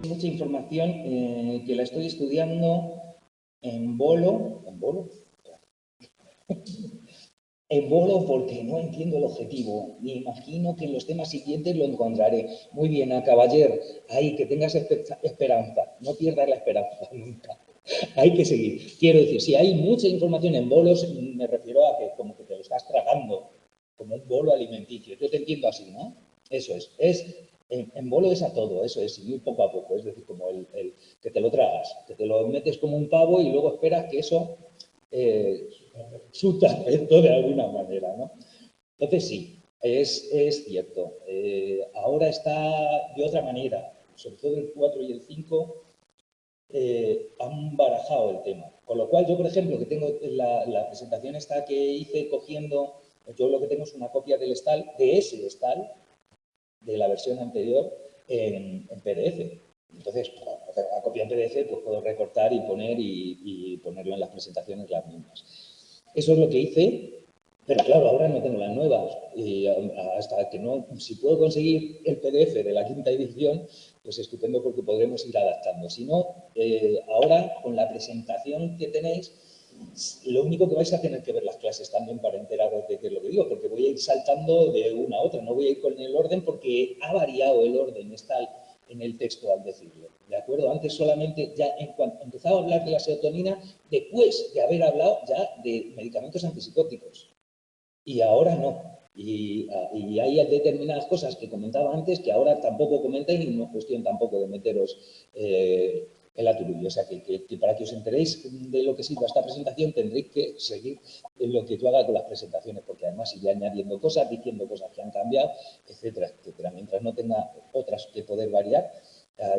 Mucha información que la estoy estudiando en bolo, en bolo porque no entiendo el objetivo. Me imagino que en los temas siguientes lo encontraré. Muy bien, a caballer, ahí que tengas esperanza, no pierdas la esperanza nunca. Hay que seguir. Quiero decir, si hay mucha información en bolos, me refiero a que como que te lo estás tragando, como un bolo alimenticio. Yo te entiendo así, ¿no? Eso en bolo es a todo, eso es, ir poco a poco, es decir, como que te lo tragas, que te lo metes como un pavo y luego esperas que eso eh, surta efecto de alguna manera, ¿no? Entonces sí, es cierto. Ahora está de otra manera, sobre todo el 4 y el 5 han barajado el tema. Con lo cual, yo, por ejemplo, que tengo la presentación esta que hice cogiendo, yo lo que tengo es una copia del STAL, de ese STAL, de la versión anterior, en PDF. Entonces, para hacer la copia en PDF, pues puedo recortar y poner y ponerlo en las presentaciones las mismas. Eso es lo que hice, pero claro, ahora no tengo las nuevas. Y hasta que no, si puedo conseguir el PDF de la quinta edición, pues estupendo porque podremos ir adaptando. Si no, ahora con la presentación que tenéis, lo único que vais a tener que ver las clases también para enteraros de qué es lo que digo, porque voy a ir saltando de una a otra, no voy a ir con el orden porque ha variado el orden, está en el texto al decirlo. ¿De acuerdo? Antes solamente, ya en cuanto empezaba a hablar de la serotonina, después de haber hablado ya de medicamentos antipsicóticos. Y ahora no. Y hay determinadas cosas que comentaba antes que ahora tampoco comentáis y no es cuestión tampoco de meteros en la turullo. O sea, que para que os enteréis de lo que sirva esta presentación tendréis que seguir en lo que tú hagas con las presentaciones, porque además iré añadiendo cosas, diciendo cosas que han cambiado, etcétera, etcétera. Mientras no tenga otras que poder variar,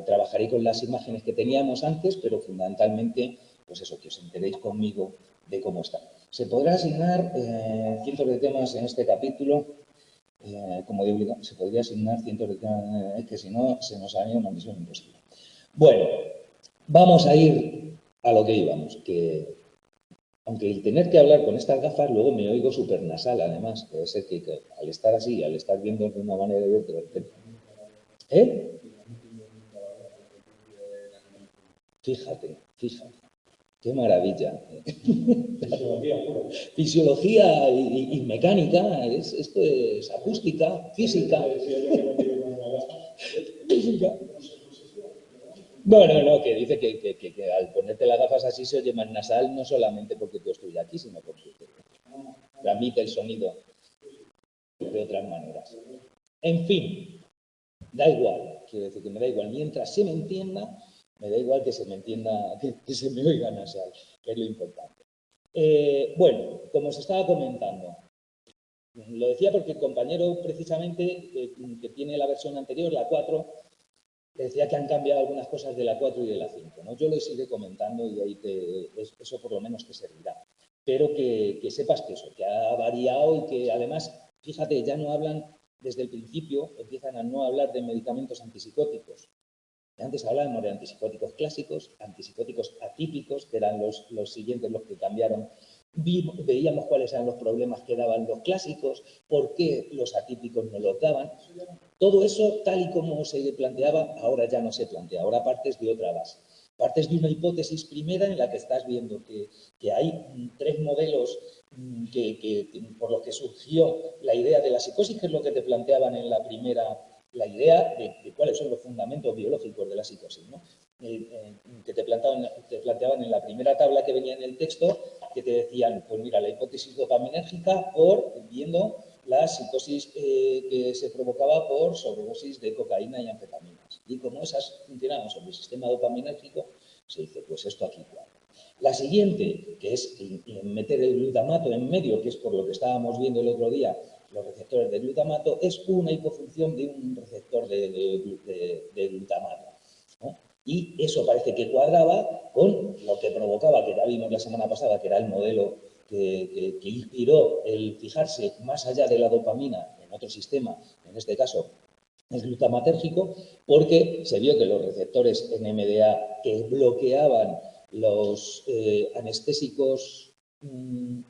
trabajaré con las imágenes que teníamos antes, pero fundamentalmente, pues eso, que os enteréis conmigo de cómo está. Se podrá asignar cientos de temas en este capítulo, como digo, se podría asignar cientos de temas, que si no se nos haría una misión imposible. Bueno, vamos a ir a lo que íbamos, que aunque el tener que hablar con estas gafas, luego me oigo súper nasal, además, debe ser que al estar así, al estar viendo de una manera y otra, ¿eh? Fíjate, fíjate. Qué maravilla. Fisiología y mecánica, esto es acústica, física. Física. No, que dice que al ponerte las gafas así se oye más nasal, no solamente porque tú estoy aquí, sino porque transmite el sonido de otras maneras. En fin, da igual, quiero decir que me da igual. Mientras se me entienda, me da igual que se me entienda, que se me oiga nasal, que es lo importante. Bueno, como os estaba comentando, lo decía porque el compañero precisamente que tiene la versión anterior, la 4, decía que han cambiado algunas cosas de la 4 y de la 5, ¿no? Yo les iré comentando y ahí eso por lo menos te servirá. Pero que sepas que eso, que ha variado y que además, fíjate, ya no hablan desde el principio, empiezan a no hablar de medicamentos antipsicóticos. Antes hablábamos de antipsicóticos clásicos, antipsicóticos atípicos, que eran los siguientes los que cambiaron. Veíamos cuáles eran los problemas que daban los clásicos, por qué los atípicos no los daban. Todo eso, tal y como se planteaba, ahora ya no se plantea, ahora partes de otra base. Partes de una hipótesis primera en la que estás viendo que hay tres modelos por los que surgió la idea de la psicosis, que es lo que te planteaban en la primera, la idea de cuáles son los fundamentos biológicos de la psicosis, ¿no? Que te planteaban en la primera tabla que venía en el texto, que te decían, pues mira, la hipótesis dopaminérgica por viendo la psicosis que se provocaba por sobredosis de cocaína y anfetaminas. Y como esas funcionaban sobre el sistema dopaminérgico, se dice, pues esto aquí cuadra. La siguiente, que es meter el glutamato en medio, que es por lo que estábamos viendo el otro día, los receptores de glutamato, es una hipofunción de un receptor de glutamato, ¿no? Y eso parece que cuadraba con lo que provocaba, que ya vimos la semana pasada, que era el modelo que inspiró el fijarse más allá de la dopamina en otro sistema, en este caso el glutamatérgico, porque se vio que los receptores NMDA que bloqueaban los anestésicos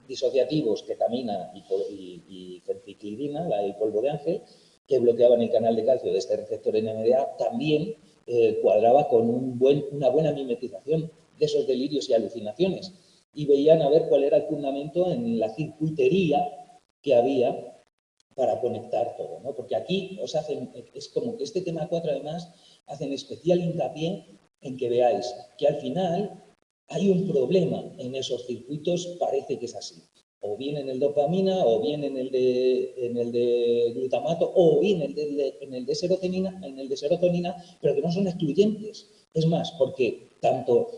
disociativos, ketamina y fenciclidina, el polvo de ángel, que bloqueaban el canal de calcio de este receptor NMDA, también cuadraba con una buena mimetización de esos delirios y alucinaciones. Y veían a ver cuál era el fundamento en la circuitería que había para conectar todo, ¿no? Porque aquí os hacen, es como que este tema 4 además hacen especial hincapié en que veáis que al final hay un problema en esos circuitos, parece que es así. O bien en el dopamina, o bien en el de glutamato, o bien en el de serotonina, pero que no son excluyentes. Es más, porque tanto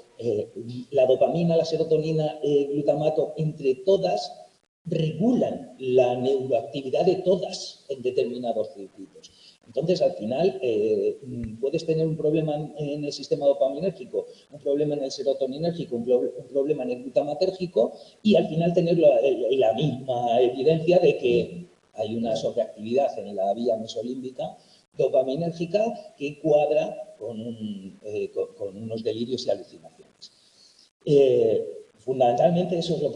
la dopamina, la serotonina, el glutamato, entre todas, regulan la neuroactividad de todas en determinados circuitos. Entonces, al final, puedes tener un problema en el sistema dopaminérgico, un problema en el serotoninérgico, un problema en el glutamatérgico y al final tener la misma evidencia de que hay una sobreactividad en la vía mesolímbica dopaminérgica que cuadra con unos delirios y alucinaciones. Fundamentalmente eso es lo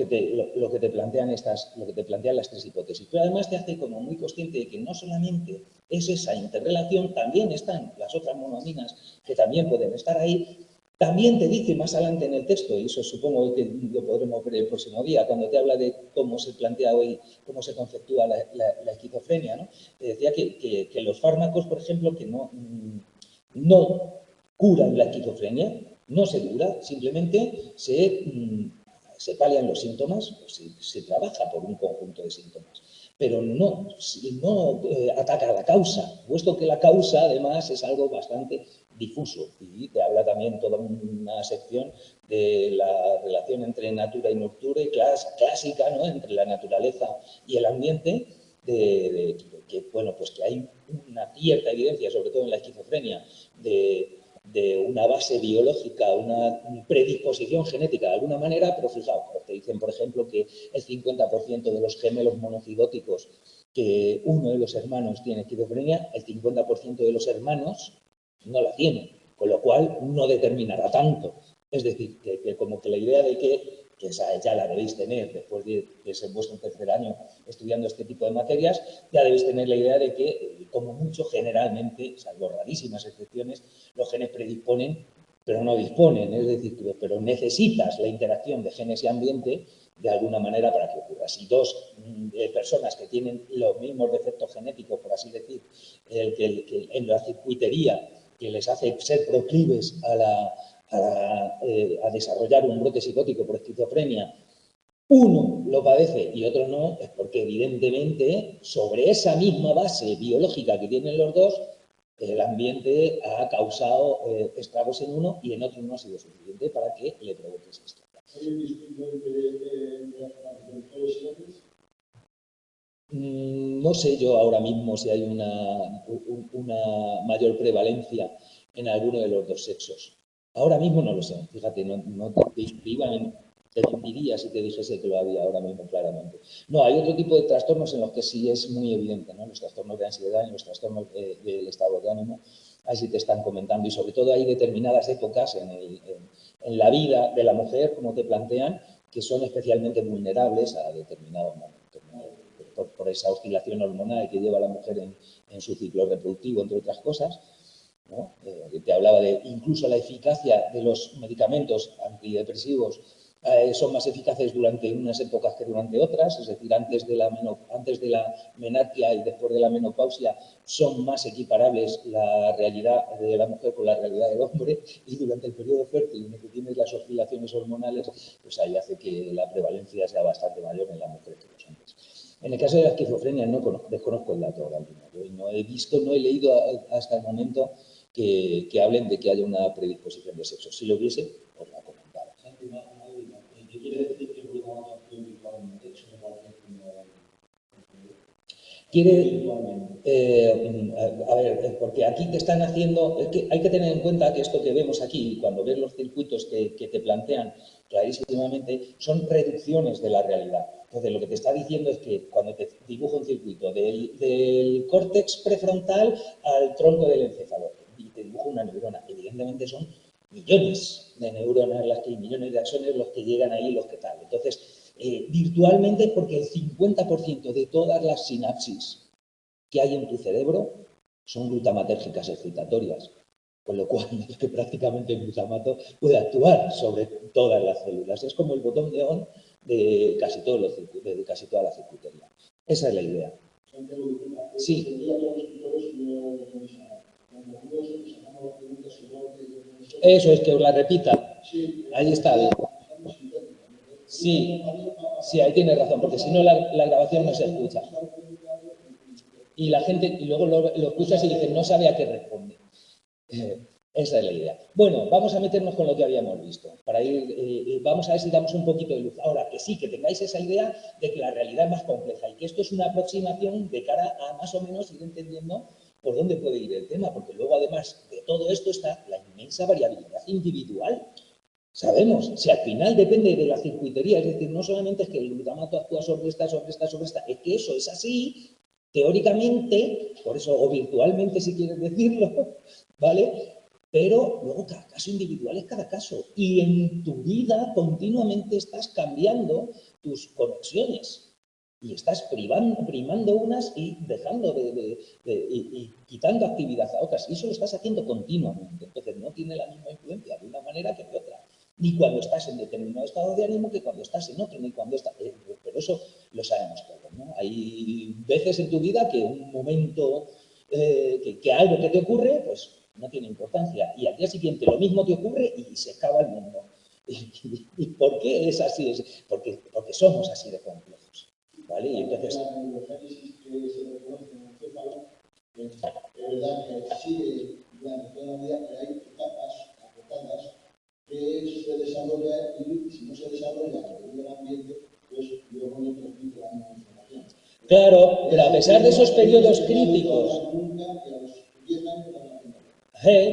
que te plantean las tres hipótesis, pero además te hace como muy consciente de que no solamente es esa interrelación, también están las otras monoaminas que también pueden estar ahí. También te dice más adelante en el texto, y eso supongo que lo podremos ver el próximo día, cuando te habla de cómo se plantea hoy, cómo se conceptúa la esquizofrenia, ¿no? Te decía que los fármacos, por ejemplo, que no curan la esquizofrenia, no se cura, simplemente se palian los síntomas, se trabaja por un conjunto de síntomas, pero no ataca a la causa, puesto que la causa además es algo bastante difuso y te habla también toda una sección de la relación entre natura y nurture clásica, ¿no? Entre la naturaleza y el ambiente, que hay una cierta evidencia, sobre todo en la esquizofrenia, de una base biológica, una predisposición genética de alguna manera, pero fijaos, te dicen, por ejemplo, que el 50% de los gemelos monocigóticos que uno de los hermanos tiene esquizofrenia, el 50% de los hermanos no la tienen, con lo cual no determinará tanto. Es decir, que como que la idea de que esa ya la debéis tener después de ser vuestro tercer año estudiando este tipo de materias, ya debéis tener la idea de que, como mucho, generalmente, salvo rarísimas excepciones, los genes predisponen, pero no disponen, es decir, pero necesitas la interacción de genes y ambiente de alguna manera para que ocurra. Si dos personas que tienen los mismos defectos genéticos, por así decir, en la circuitería que les hace ser proclives a desarrollar un brote psicótico por esquizofrenia, uno lo padece y otro no, es porque evidentemente sobre esa misma base biológica que tienen los dos, el ambiente ha causado estragos en uno y en otro no ha sido suficiente para que le provoque ese estrago. No sé yo ahora mismo si hay una mayor prevalencia en alguno de los dos sexos. Ahora mismo no lo sé, fíjate, no te mentiría si te dijese que lo había ahora mismo claramente. No, hay otro tipo de trastornos en los que sí es muy evidente, ¿no? Los trastornos de ansiedad y los trastornos del estado de ánimo, ahí sí te están comentando, y sobre todo hay determinadas épocas en la vida de la mujer, como te plantean, que son especialmente vulnerables a determinados momentos, ¿no? Por esa oscilación hormonal que lleva la mujer en su ciclo reproductivo, entre otras cosas, ¿no? Te hablaba de incluso la eficacia de los medicamentos antidepresivos son más eficaces durante unas épocas que durante otras, es decir, antes de la menarquia y después de la menopausia son más equiparables la realidad de la mujer con la realidad del hombre, y durante el periodo fértil en el que tienes las oscilaciones hormonales, pues ahí hace que la prevalencia sea bastante mayor en las mujeres que en los hombres. En el caso de la esquizofrenia desconozco el dato ahora mismo. No he leído hasta el momento que hablen de que haya una predisposición de sexo. Si lo hubiese, os la comentaba. ¿Qué quiere decir que el glutamato actúe virtualmente? Eso me parece a ver, porque aquí te están haciendo, es que hay que tener en cuenta que esto que vemos aquí, cuando ves los circuitos que te plantean clarísimamente, son reducciones de la realidad. Entonces, lo que te está diciendo es que cuando te dibuja un circuito del córtex prefrontal al tronco del encéfalo y te dibuja una neurona, evidentemente son millones de neuronas, millones de axones los que llegan ahí, los que tal. Entonces, virtualmente es porque el 50% de todas las sinapsis que hay en tu cerebro son glutamatérgicas excitatorias. con lo cual es que prácticamente el glutamato puede actuar sobre todas las células. Es como el botón de on de casi, de casi toda la circuitería. Esa es la idea. Sí. Eso es, que os la repita. Ahí está bien. Sí, sí, ahí tiene razón, porque si no la grabación no se escucha. Y la gente, y luego lo escuchas y dices, no sabe a qué responde. Esa es la idea. Bueno, vamos a meternos con lo que habíamos visto, para ir, vamos a ver si damos un poquito de luz. Ahora, que sí, que tengáis esa idea de que la realidad es más compleja y que esto es una aproximación de cara a más o menos ir entendiendo por dónde puede ir el tema, porque luego además de todo esto está la inmensa variabilidad individual. Sabemos, si al final depende de la circuitería, es decir, no solamente es que el glutamato actúa sobre esta, sobre esta, sobre esta, es que eso es así, teóricamente, por eso, o virtualmente si quieres decirlo, ¿vale? Pero luego cada caso individual es cada caso. Y en tu vida continuamente estás cambiando tus conexiones. Y estás primando unas y dejando y quitando actividad a otras. Y eso lo estás haciendo continuamente. Entonces no tiene la misma influencia de una manera que de otra. Ni cuando estás en determinado estado de ánimo que cuando estás en otro, ni cuando estás... pero eso lo sabemos todos, ¿no? Hay veces en tu vida que un momento, que algo que te ocurre, pues no tiene importancia. Y al día siguiente lo mismo te ocurre y se acaba el mundo. ¿Y por qué es así? Porque somos así de complejos. ¿Vale? Y entonces... Es verdad que sigue durante toda la vida, pero hay etapas acotadas que se desarrolla y si no se desarrolla en el ambiente, pues luego no transmite la misma información. Claro, pero a pesar de esos periodos críticos...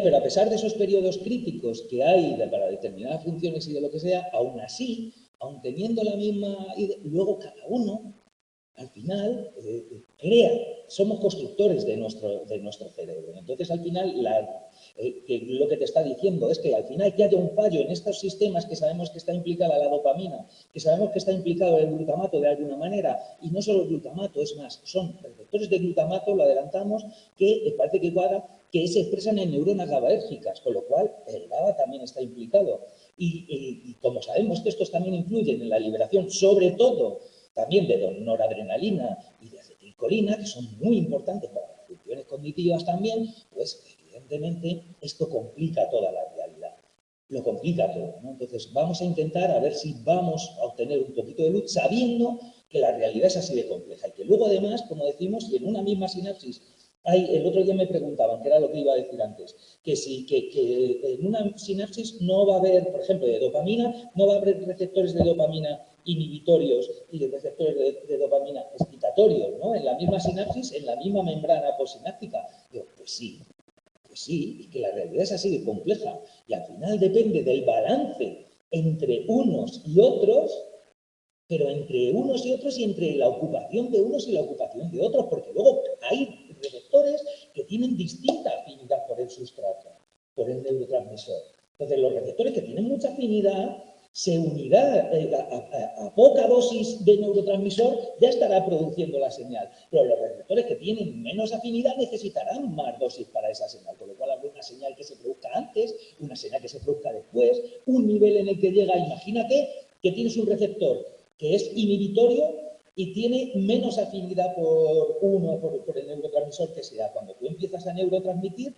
pero a pesar de esos periodos críticos que hay para determinadas funciones y de lo que sea, aún así, aún teniendo la misma idea, luego cada uno, al final, crea, somos constructores de nuestro cerebro. Entonces, al final, lo que te está diciendo es que al final que haya un fallo en estos sistemas que sabemos que está implicada la dopamina, que sabemos que está implicado el glutamato de alguna manera, y no solo el glutamato, es más, son receptores de glutamato, lo adelantamos, que parece que cuadra, que se expresan en neuronas GABAérgicas, con lo cual el GABA también está implicado. Y como sabemos que estos también influyen en la liberación, sobre todo también de noradrenalina y de acetilcolina, que son muy importantes para las funciones cognitivas también, pues evidentemente esto complica toda la realidad. Lo complica todo, ¿no? Entonces vamos a intentar a ver si vamos a obtener un poquito de luz sabiendo que la realidad es así de compleja y que luego además, como decimos, en una misma sinapsis el otro día me preguntaban, que era lo que iba a decir antes, que en una sinapsis no va a haber, por ejemplo, de dopamina, no va a haber receptores de dopamina inhibitorios y de receptores de dopamina excitatorios, ¿no? En la misma sinapsis, en la misma membrana postsináptica. Digo, pues sí, y que la realidad es así de compleja. Y al final depende del balance entre unos y otros, pero entre unos y otros y entre la ocupación de unos y la ocupación de otros, porque luego hay receptores que tienen distinta afinidad por el sustrato, por el neurotransmisor. Entonces, los receptores que tienen mucha afinidad se unirá a poca dosis de neurotransmisor, ya estará produciendo la señal. Pero los receptores que tienen menos afinidad necesitarán más dosis para esa señal, con lo cual habrá una señal que se produzca antes, una señal que se produzca después, un nivel en el que llega, imagínate que tienes un receptor que es inhibitorio y tiene menos afinidad por el neurotransmisor que sea. Cuando tú empiezas a neurotransmitir,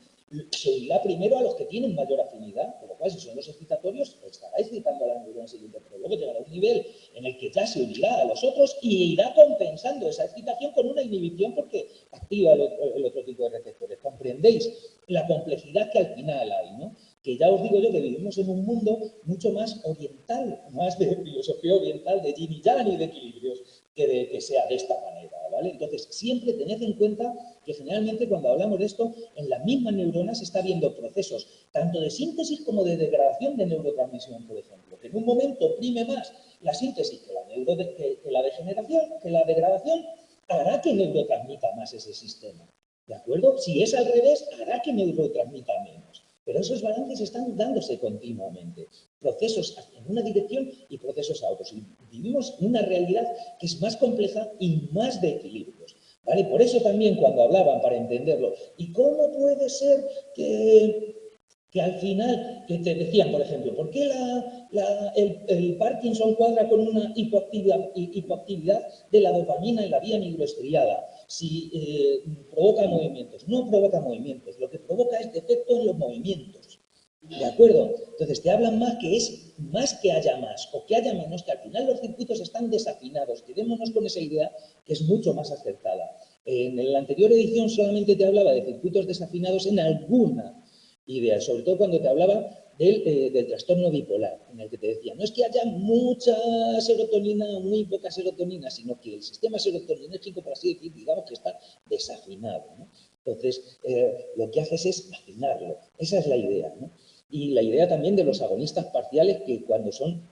se unirá primero a los que tienen mayor afinidad, por lo cual si son los excitatorios, estará excitando a la neurona siguiente, pero luego llegará a un nivel en el que ya se unirá a los otros y irá compensando esa excitación con una inhibición porque activa el otro tipo de receptores. ¿Comprendéis la complejidad que al final hay, ¿no? Que ya os digo yo que vivimos en un mundo mucho más oriental, más de filosofía oriental, de yin y yang y de equilibrios, que sea de esta manera, ¿vale? Entonces, siempre tened en cuenta que generalmente cuando hablamos de esto, en las mismas neuronas está habiendo procesos tanto de síntesis como de degradación de neurotransmisión, por ejemplo, que en un momento prime más la síntesis que la degeneración, que la degradación, hará que neurotransmita más ese sistema, ¿de acuerdo? Si es al revés, hará que neurotransmita menos. Pero esos balances están dándose continuamente. Procesos en una dirección y procesos a otros. Y vivimos una realidad que es más compleja y más de equilibrios. ¿Vale? Por eso también cuando hablaban, para entenderlo, ¿y cómo puede ser que que al final, que te decían, por ejemplo, ¿por qué el Parkinson cuadra con una hipoactividad de la dopamina en la vía nigroestriada? Si provoca movimientos. No provoca movimientos, lo que provoca es defecto en los movimientos. ¿De acuerdo? Entonces te hablan más que es más que haya más o que haya menos, que al final los circuitos están desafinados. Quedémonos con esa idea que es mucho más acertada. En la anterior edición solamente te hablaba de circuitos desafinados en alguna idea, sobre todo cuando te hablaba del trastorno bipolar, en el que te decía, no es que haya mucha serotonina o muy poca serotonina, sino que el sistema serotoninérgico, por así decir, digamos que está desafinado, ¿no? Entonces, lo que haces es afinarlo. Esa es la idea, ¿no? Y la idea también de los agonistas parciales, que cuando son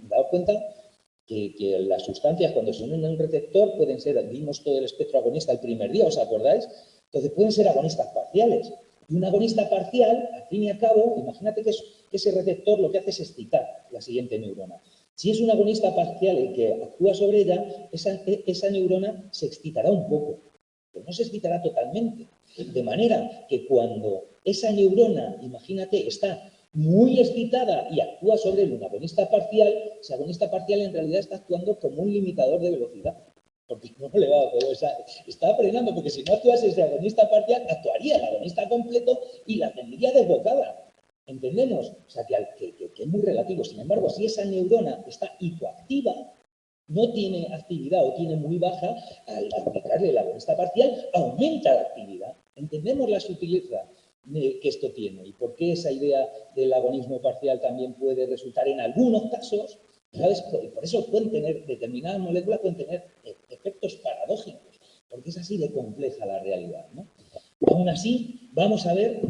daos cuenta que las sustancias, cuando se unen a un receptor, pueden ser, vimos todo el espectro agonista el primer día, ¿os acordáis? Entonces pueden ser agonistas parciales. Y un agonista parcial, al fin y al cabo, imagínate que ese receptor lo que hace es excitar la siguiente neurona. Si es un agonista parcial el que actúa sobre ella, esa neurona se excitará un poco, pero no se excitará totalmente. De manera que cuando esa neurona, imagínate, está muy excitada y actúa sobre un agonista parcial, ese agonista parcial en realidad está actuando como un limitador de velocidad. Porque no le va a poder, está frenando, porque si no actuase ese agonista parcial, actuaría el agonista completo y la tendría desbocada. ¿Entendemos? O sea, que es muy relativo. Sin embargo, si esa neurona está hipoactiva, no tiene actividad o tiene muy baja, al aplicarle el agonista parcial, aumenta la actividad. ¿Entendemos la sutileza que esto tiene y por qué esa idea del agonismo parcial también puede resultar en algunos casos, ¿sabes? Por eso pueden tener, determinadas moléculas pueden tener efectos paradójicos, porque es así de compleja la realidad, ¿no? Aún así, vamos a ir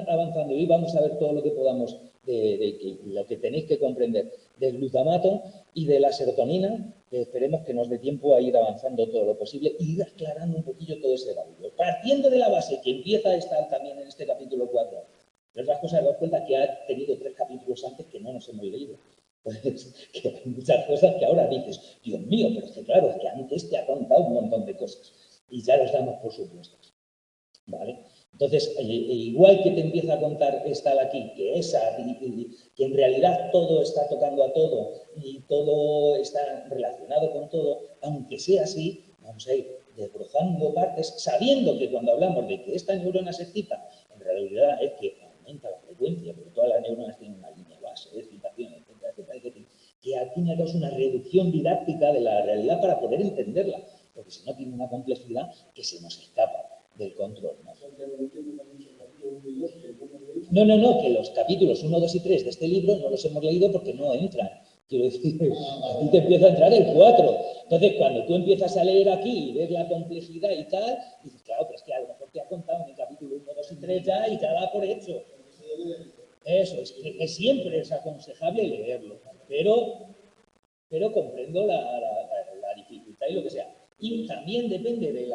avanzando y vamos a ver todo lo que podamos de lo que tenéis que comprender del glutamato y de la serotonina, que esperemos que nos dé tiempo a ir avanzando todo lo posible y ir aclarando un poquillo todo ese barullo. Partiendo de la base que empieza a estar también en este capítulo 4, de otras cosas, daos cuenta que ha tenido 3 capítulos antes que no nos hemos leído. Pues que hay muchas cosas que ahora dices, Dios mío, pero es que claro, es que antes te ha contado un montón de cosas y ya las damos por supuestas. ¿Vale? Entonces, igual que te empieza a contar esta de aquí, que en realidad todo está tocando a todo y todo está relacionado con todo, aunque sea así, vamos a ir desbrozando partes, sabiendo que cuando hablamos de que esta neurona se excita, en realidad es que aumenta la frecuencia, porque todas las neuronas tienen una línea base de excitación, etcétera, etcétera, que al fin y al cabo es una reducción didáctica de la realidad para poder entenderla, porque si no tiene una complejidad que se nos escapa del control, ¿no? No, que los capítulos 1, 2 y 3 de este libro no los hemos leído porque no entran. Quiero decir, aquí te empieza a entrar el 4. Entonces, cuando tú empiezas a leer aquí y ves la complejidad y tal, dices, claro, pero es que a lo mejor te ha contado en el capítulo 1, 2 y 3 ya y te da por hecho. Eso, es que siempre es aconsejable leerlo, pero comprendo la dificultad y lo que sea. Y también depende del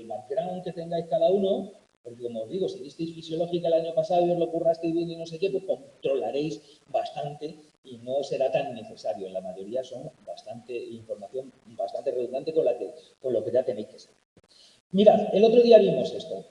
background que tengáis cada uno, porque como os digo, si visteis fisiológica el año pasado y os lo currasteis bien y no sé qué, pues controlaréis bastante y no será tan necesario. En la mayoría son información bastante redundante con lo que ya tenéis que saber. Mirad, el otro día vimos esto.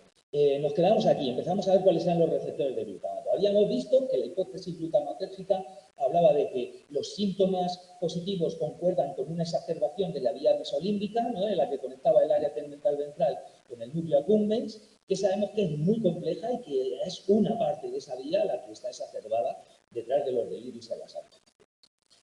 Nos quedamos aquí, empezamos a ver cuáles eran los receptores de glutamato. Habíamos visto que la hipótesis glutamatérgica hablaba de que los síntomas positivos concuerdan con una exacerbación de la vía mesolímbica, ¿no?, en la que conectaba el área tegmental ventral con el núcleo accumbens, que sabemos que es muy compleja y que es una parte de esa vía la que está exacerbada detrás de los delirios y las altas.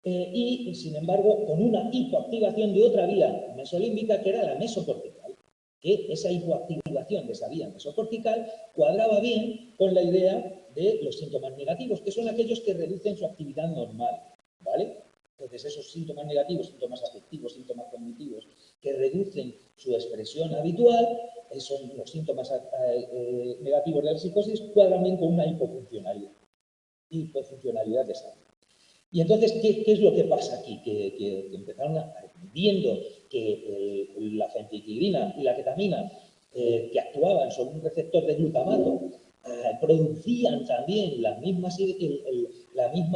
Y, sin embargo, con una hipoactivación de otra vía mesolímbica que era la mesocortical, que esa hipoactivación de esa vía mesocortical cuadraba bien con la idea de los síntomas negativos, que son aquellos que reducen su actividad normal, ¿vale? Entonces, esos síntomas negativos, síntomas afectivos, síntomas cognitivos, que reducen su expresión habitual, son los síntomas negativos de la psicosis, cuadran bien con una hipofuncionalidad de esa vía. Y entonces, ¿qué es lo que pasa aquí? Que empezaron viendo que la fentilquidina y la ketamina, que actuaban sobre un receptor de glutamato, producían también la misma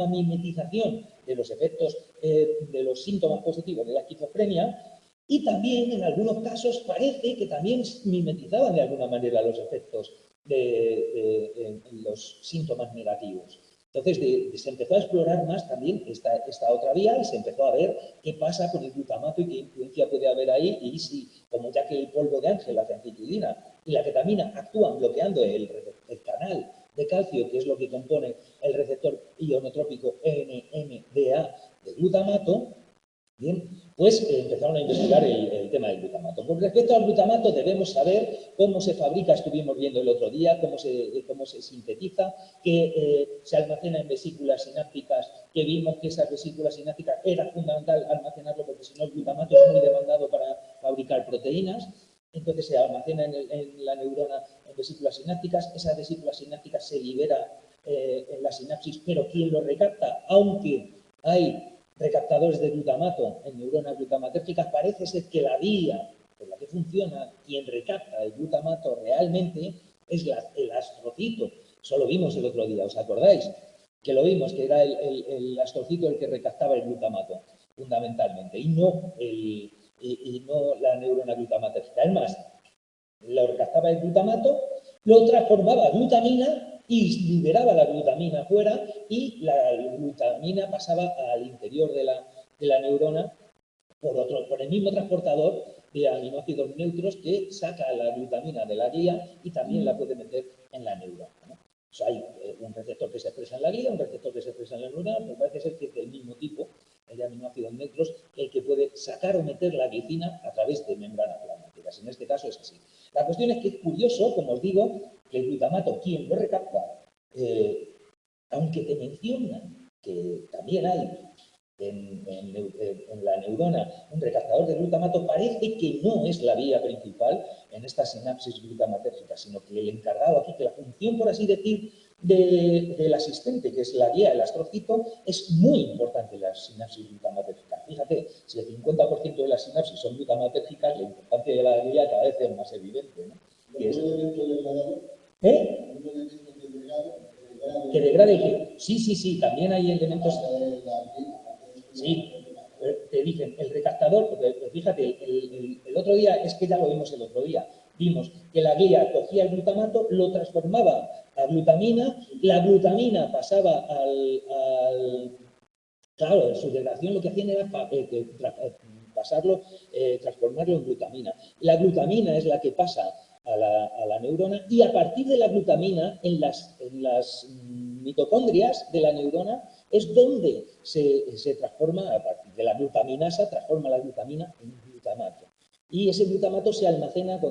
mimetización de los efectos de los síntomas positivos de la esquizofrenia, y también en algunos casos parece que también mimetizaban de alguna manera los efectos en los síntomas negativos. Entonces, se empezó a explorar más también esta otra vía y se empezó a ver qué pasa con el glutamato y qué influencia puede haber ahí y si, como ya que el polvo de ángel, la fenciclidina y la ketamina actúan bloqueando el canal de calcio, que es lo que compone el receptor ionotrópico NMDA de glutamato, bien, pues empezaron a investigar el tema del glutamato. Con respecto al glutamato debemos saber cómo se fabrica, estuvimos viendo el otro día, cómo se sintetiza, que se almacena en vesículas sinápticas, que vimos que esas vesículas sinápticas era fundamental almacenarlo porque si no el glutamato es muy demandado para fabricar proteínas. Entonces se almacena en la neurona en vesículas sinápticas, esas vesículas sinápticas se libera en la sinapsis, pero ¿quién lo recapta? Aunque hay recaptadores de glutamato en neuronas glutamatérgicas, parece ser que la vía por la que funciona, quien recapta el glutamato realmente es el astrocito. Eso lo vimos el otro día, ¿os acordáis? Que lo vimos, que era el astrocito el que recaptaba el glutamato, fundamentalmente, y no la neurona glutamatérgica. Es más, lo recaptaba el glutamato, lo transformaba a glutamina y liberaba la glutamina fuera y la glutamina pasaba al interior de la neurona por el mismo transportador de aminoácidos neutros que saca la glutamina de la guía y también la puede meter en la neurona, ¿no? O sea, hay un receptor que se expresa en la guía, un receptor que se expresa en la neurona, pero parece ser que es del mismo tipo, el de aminoácidos neutros, el que puede sacar o meter la glicina a través de membranas plasmáticas. En este caso es así. La cuestión es que es curioso, como os digo, que el glutamato, quien lo recapta, aunque te mencionan que también hay en la neurona un recaptador de glutamato, parece que no es la vía principal en esta sinapsis glutamatérgica, sino que el encargado aquí, que la función, por así decir, del asistente, que es la guía, el astrocito, es muy importante en la sinapsis glutamatérgica. Fíjate, si el 50% de las sinapsis son glutamatérgicas, la importancia de la guía cada vez es más evidente, ¿no? Que degrade que sí, también hay elementos. Sí, te dicen, el recaptador, fíjate, el otro día, es que ya lo vimos el otro día, vimos que la guía cogía el glutamato, lo transformaba a glutamina, la glutamina pasaba claro, en su degradación lo que hacían era pasarlo, transformarlo en glutamina. La glutamina es la que pasa a la neurona y a partir de la glutamina en las mitocondrias de la neurona es donde se transforma, a partir de la glutaminasa, transforma la glutamina en glutamato. Y ese glutamato se almacena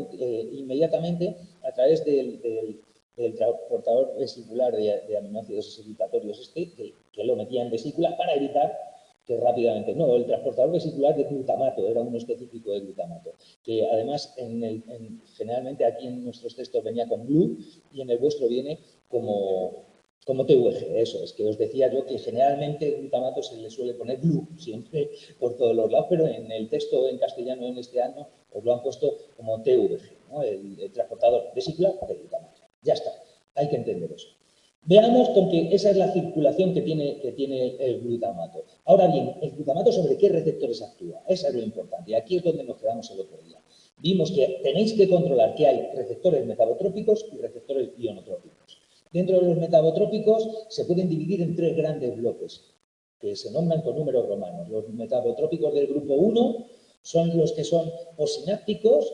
inmediatamente a través del transportador vesicular de aminoácidos excitatorios que lo metía en vesícula para evitar que rápidamente... No, el transportador vesicular de glutamato, era uno específico de glutamato, que además generalmente aquí en nuestros textos venía con GLU y en el vuestro viene como TVG, eso es, que os decía yo que generalmente el glutamato se le suele poner GLU siempre por todos los lados, pero en el texto en castellano en este año os lo han puesto como TVG, ¿no? el transportador vesicular de glutamato. Ya está, hay que entender eso. Veamos con que esa es la circulación que tiene el glutamato. Ahora bien, ¿el glutamato sobre qué receptores actúa? Eso es lo importante. Y aquí es donde nos quedamos el otro día. Vimos que tenéis que controlar que hay receptores metabotrópicos y receptores ionotrópicos. Dentro de los metabotrópicos se pueden dividir en 3 grandes bloques, que se nombran con números romanos. Los metabotrópicos del grupo 1 son los que son posinápticos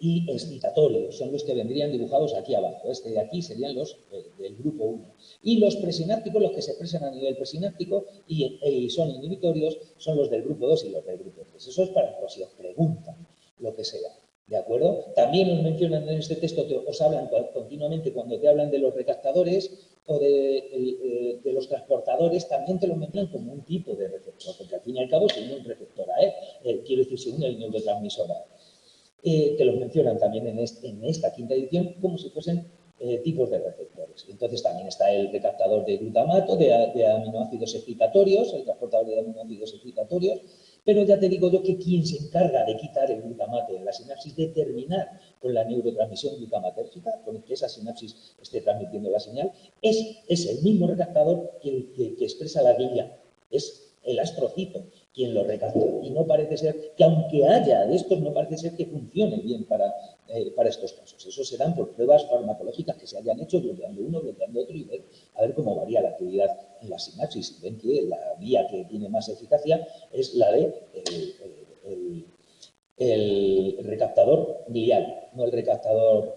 y excitatorios, son los que vendrían dibujados aquí abajo. Este de aquí serían los del grupo 1. Y los presinápticos, los que se expresan a nivel presináptico y son inhibitorios, son los del grupo 2 y los del grupo 3. Eso es para por si os preguntan lo que sea. ¿De acuerdo? También os mencionan en este texto, os hablan continuamente cuando te hablan de los recaptadores o de los transportadores, también te lo mencionan como un tipo de receptor, porque al fin y al cabo se une un receptor A, quiero decir, se une el neurotransmisor A. Que los mencionan también en esta quinta edición como si fuesen tipos de receptores. Entonces también está el recaptador de glutamato, de aminoácidos excitatorios, el transportador de aminoácidos excitatorios, pero ya te digo yo que quien se encarga de quitar el glutamato en la sinapsis, de terminar con la neurotransmisión glutamatérgica, con que esa sinapsis esté transmitiendo la señal, es el mismo recaptador que expresa la guía, es el astrocito, quien lo recapta. Y no parece ser que, aunque haya de estos, no parece ser que funcione bien para estos casos. Eso se dan por pruebas farmacológicas que se hayan hecho bloqueando uno, bloqueando otro y ver a ver cómo varía la actividad en la sinapsis. Y ven que la vía que tiene más eficacia es la de el recaptador glial, no el recaptador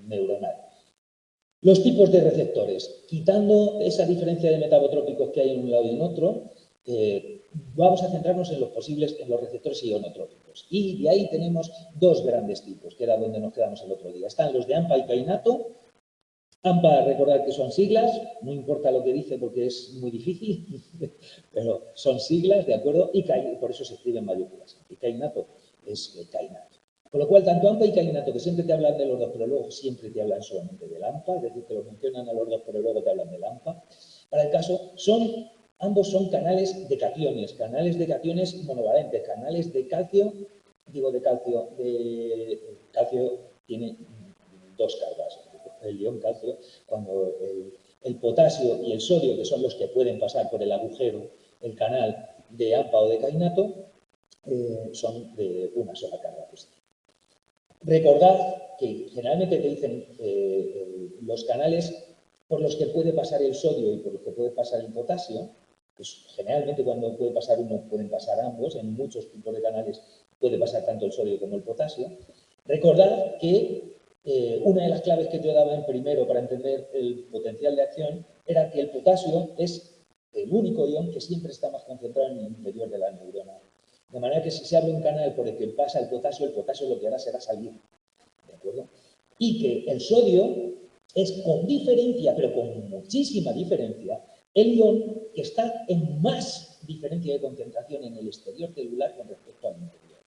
neuronal. Los tipos de receptores. Quitando esa diferencia de metabotrópicos que hay en un lado y en otro, vamos a centrarnos en los posibles, en los receptores ionotrópicos. Y de ahí tenemos dos grandes tipos, que era donde nos quedamos el otro día. Están los de AMPA y kainato. AMPA, recordad que son siglas, no importa lo que dice porque es muy difícil, pero son siglas, ¿de acuerdo? Y por eso se escribe en mayúsculas. Y kainato es kainato. Con lo cual, tanto AMPA y kainato, que siempre te hablan de los dos, pero luego siempre te hablan solamente del AMPA, es decir, te lo mencionan a los dos, pero luego te hablan del AMPA. Para el caso, ambos son canales de cationes monovalentes, canales de calcio, calcio tiene dos cargas. El ion calcio, cuando el potasio y el sodio, que son los que pueden pasar por el agujero, el canal de AMPA o de kainato, son de una sola carga positiva. Recordad que generalmente te dicen los canales por los que puede pasar el sodio y por los que puede pasar el potasio, pues generalmente cuando puede pasar uno pueden pasar ambos, en muchos tipos de canales puede pasar tanto el sodio como el potasio. Recordad que una de las claves que yo daba en primero para entender el potencial de acción era que el potasio es el único ion que siempre está más concentrado en el interior de la neurona. De manera que si se abre un canal por el que pasa el potasio lo que hará será salir. ¿De acuerdo? Y que el sodio es con diferencia, pero con muchísima diferencia, el ion que está en más diferencia de concentración en el exterior celular con respecto al interior.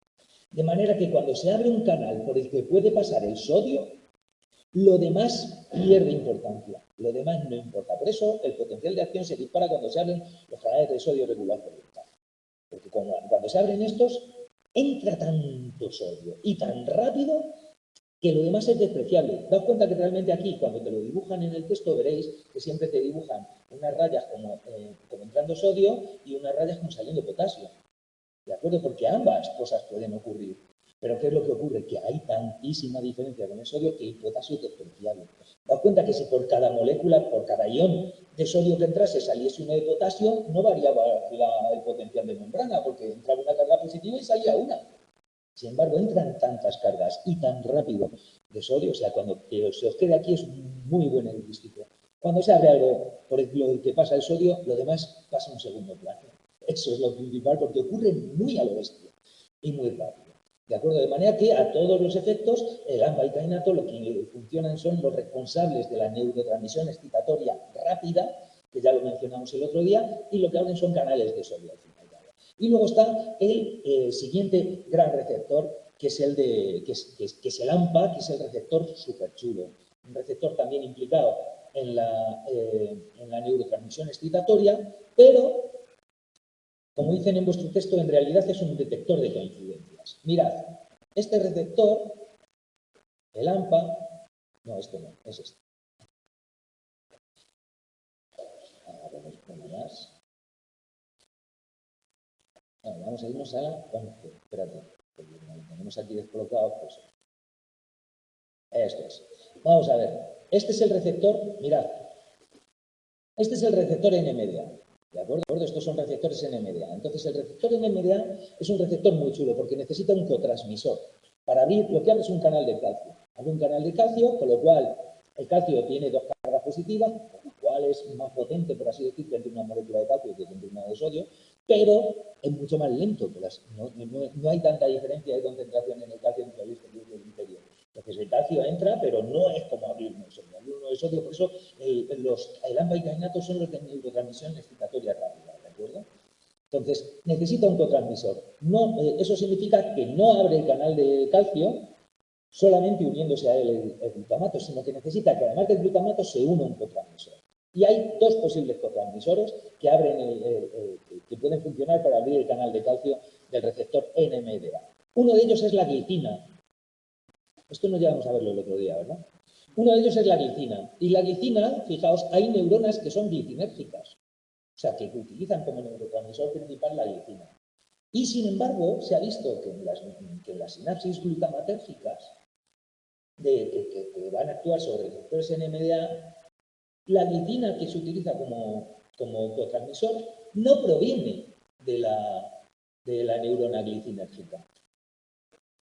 De manera que cuando se abre un canal por el que puede pasar el sodio, lo demás pierde importancia, lo demás no importa. Por eso el potencial de acción se dispara cuando se abren los canales de sodio regular por el potasio. Porque cuando se abren estos, entra tanto sodio y tan rápido que lo demás es despreciable. Daos cuenta que realmente aquí, cuando te lo dibujan en el texto, veréis que siempre te dibujan unas rayas como entrando sodio y unas rayas como saliendo potasio. ¿De acuerdo? Porque ambas cosas pueden ocurrir. Pero ¿qué es lo que ocurre? Que hay tantísima diferencia con el sodio que el potasio es despreciable. Daos cuenta que si por cada molécula, por cada ion de sodio que entrase saliese uno de potasio, no variaba el potencial de membrana, porque entraba una carga positiva y salía una. Sin embargo, entran tantas cargas y tan rápido de sodio, o sea, cuando se os quede aquí es muy buen heurístico. Cuando se abre algo por el que pasa el sodio, lo demás pasa a un segundo plano. Eso es lo principal porque ocurre muy a lo bestia y muy rápido. ¿De acuerdo? De manera que a todos los efectos, el AMPA y kainato lo que funcionan son los responsables de la neurotransmisión excitatoria rápida, que ya lo mencionamos el otro día, y lo que abren son canales de sodio al final. Y luego está el siguiente gran receptor, que es el AMPA, que es el receptor superchulo. Un receptor también implicado en la neurotransmisión excitatoria, pero como dicen en vuestro texto, en realidad es un detector de coincidencias. Mirad, este receptor, el AMPA, no, este no, es este. Vamos a irnos a la 11. Espérate, porque lo tenemos aquí descolocado. Pues. Esto es. Vamos a ver. Este es el receptor, mirad. Este es el receptor NMDA. ¿De acuerdo? Estos son receptores NMDA. Entonces, el receptor NMDA es un receptor muy chulo porque necesita un cotransmisor. Para abrir, lo que abre es un canal de calcio. Abre un canal de calcio, con lo cual el calcio tiene dos cargas positivas, con lo cual es más potente, por así decir, que entre una molécula de calcio que entre una de sodio, pero es mucho más lento. No hay tanta diferencia de concentración en el calcio entre el exterior y el interior. Entonces, el calcio entra, pero no es como abrir uno de sodio. Abrir uno de sodio, por eso el AMPA y kainato son los de neurotransmisión excitatoria rápida, ¿de acuerdo? Entonces, necesita un cotransmisor. Eso significa que no abre el canal de calcio solamente uniéndose a él el glutamato, sino que necesita que además del glutamato se una un cotransmisor. Y hay dos posibles cotransmisores que que pueden funcionar para abrir el canal de calcio del receptor NMDA. Uno de ellos es la glicina. Esto no llegamos a verlo el otro día, ¿verdad? Uno de ellos es la glicina. Y la glicina, fijaos, hay neuronas que son glicinérgicas. O sea, que utilizan como neurotransmisor principal la glicina. Y, sin embargo, se ha visto que en las sinapsis glutamatérgicas que van a actuar sobre receptores NMDA, la glicina que se utiliza como autotransmisor no proviene de la neurona glicinérgica.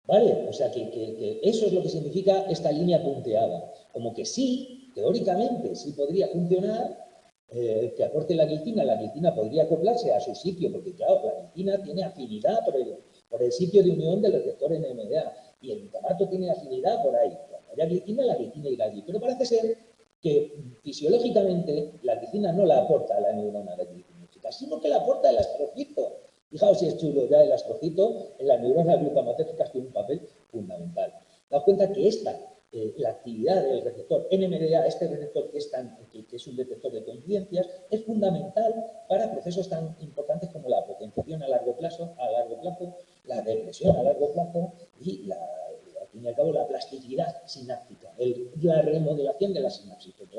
¿Vale? O sea, que eso es lo que significa esta línea punteada. Como que sí, teóricamente, sí podría funcionar, que aporte la glicina podría acoplarse a su sitio, porque claro, la glicina tiene afinidad por el sitio de unión del receptor NMDA, y el glutamato tiene afinidad por ahí. Cuando haya glicina, la glicina irá allí. Pero parece ser que fisiológicamente la glicina no la aporta a la neurona glicinérgica, sino que la aporta el astrocito. Fijaos si es chulo, ya el astrocito en la neurona glutamatérgica tiene un papel fundamental. Daos cuenta que la actividad del receptor NMDA, este receptor que es un detector de coincidencias, es fundamental para procesos tan importantes como la potenciación a largo plazo, la depresión a largo plazo y al fin y al cabo la plasticidad sináptica, la remodelación de la sinapsis, porque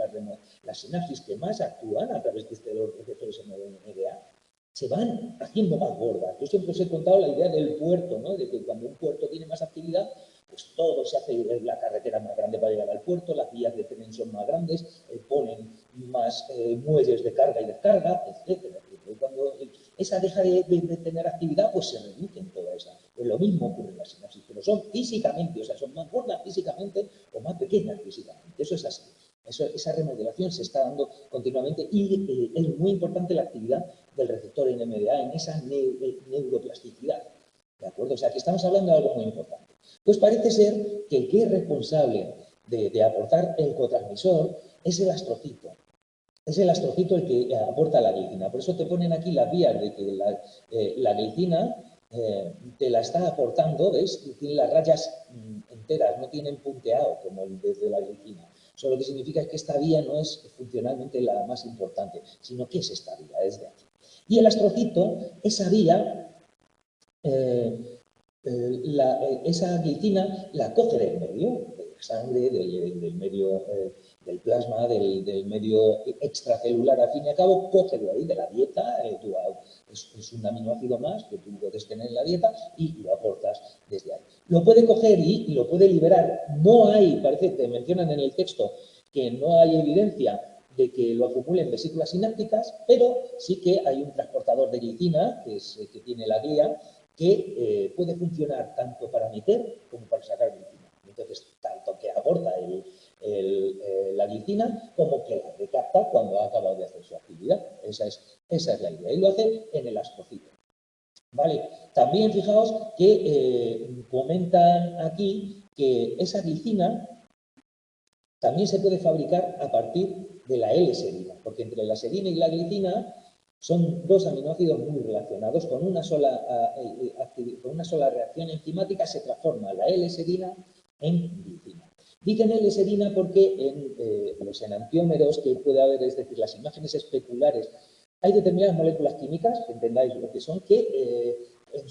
las sinapsis que más actúan a través de los receptores NMDA se van haciendo más gordas. Yo siempre os he contado la idea del puerto, ¿no? De que cuando un puerto tiene más actividad, pues todo se hace, la carretera más grande para llegar al puerto, las vías de tren son más grandes, ponen más muelles de carga y descarga, etcétera. Cuando esa deja de tener actividad, pues se reduce en toda esa. Pues lo mismo ocurre en las sinapsis, pero son físicamente, o sea, son más gordas físicamente o más pequeñas físicamente. Eso es así. Esa remodelación se está dando continuamente y es muy importante la actividad del receptor NMDA en esa neuroplasticidad. ¿De acuerdo? O sea, que estamos hablando de algo muy importante. Pues parece ser que el que es responsable de aportar el cotransmisor es el astrocito. Es el astrocito el que aporta la glicina. Por eso te ponen aquí las vías de que la glicina te la está aportando, ¿ves? Tiene las rayas enteras, no tienen punteado como el de la glicina. Eso lo que significa es que esta vía no es funcionalmente la más importante, sino que es esta vía, es de aquí. Y el astrocito, esa vía, esa glicina la coge del medio, de la sangre, del medio, del plasma, del medio extracelular, al fin y al cabo, coge de ahí, de la dieta, es un aminoácido más que tú puedes tener en la dieta y lo aportas desde ahí. Lo puede coger y lo puede liberar. No hay, parece, te mencionan en el texto, que no hay evidencia de que lo acumule en vesículas sinápticas, pero sí que hay un transportador de glicina, que tiene la glía, que puede funcionar tanto para meter como para sacar glicina. Entonces, tanto que aporta la glicina como que la recapta cuando ha acabado de hacer su actividad. Esa es la idea. Y lo hace en el astrocito. ¿Vale? También fijaos que comentan aquí que esa glicina también se puede fabricar a partir de la L-serina, porque entre la serina y la glicina son dos aminoácidos muy relacionados. Con una sola reacción enzimática se transforma la L-serina en glicina. Dicen L-serina porque en los enantiómeros que puede haber, es decir, las imágenes especulares, hay determinadas moléculas químicas, que entendáis lo que son, que en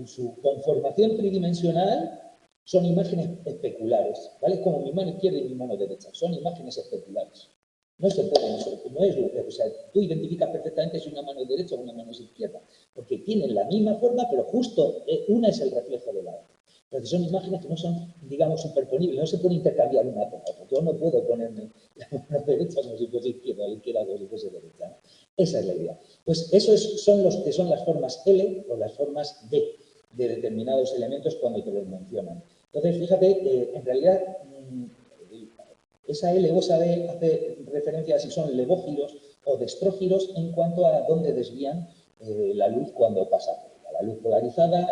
su conformación tridimensional son imágenes especulares, ¿vale? Como mi mano izquierda y mi mano derecha, son imágenes especulares. No se pueden, no es, o sea, tú identificas perfectamente si una mano es derecha o una mano es izquierda, porque tienen la misma forma, pero justo una es el reflejo de la otra. Entonces son imágenes que no son, digamos, superponibles, no se puede intercambiar una con otra. Yo no puedo ponerme la mano derecha como si fuese izquierda, la izquierda como si fuese derecha, ¿no? Esa es la idea. Pues esos son los que son las formas L o las formas D de determinados elementos cuando te los mencionan. Entonces, fíjate, en realidad, esa L o esa D hace referencia a si son levógiros o destrógiros en cuanto a dónde desvían la luz cuando pasa por ella. La luz polarizada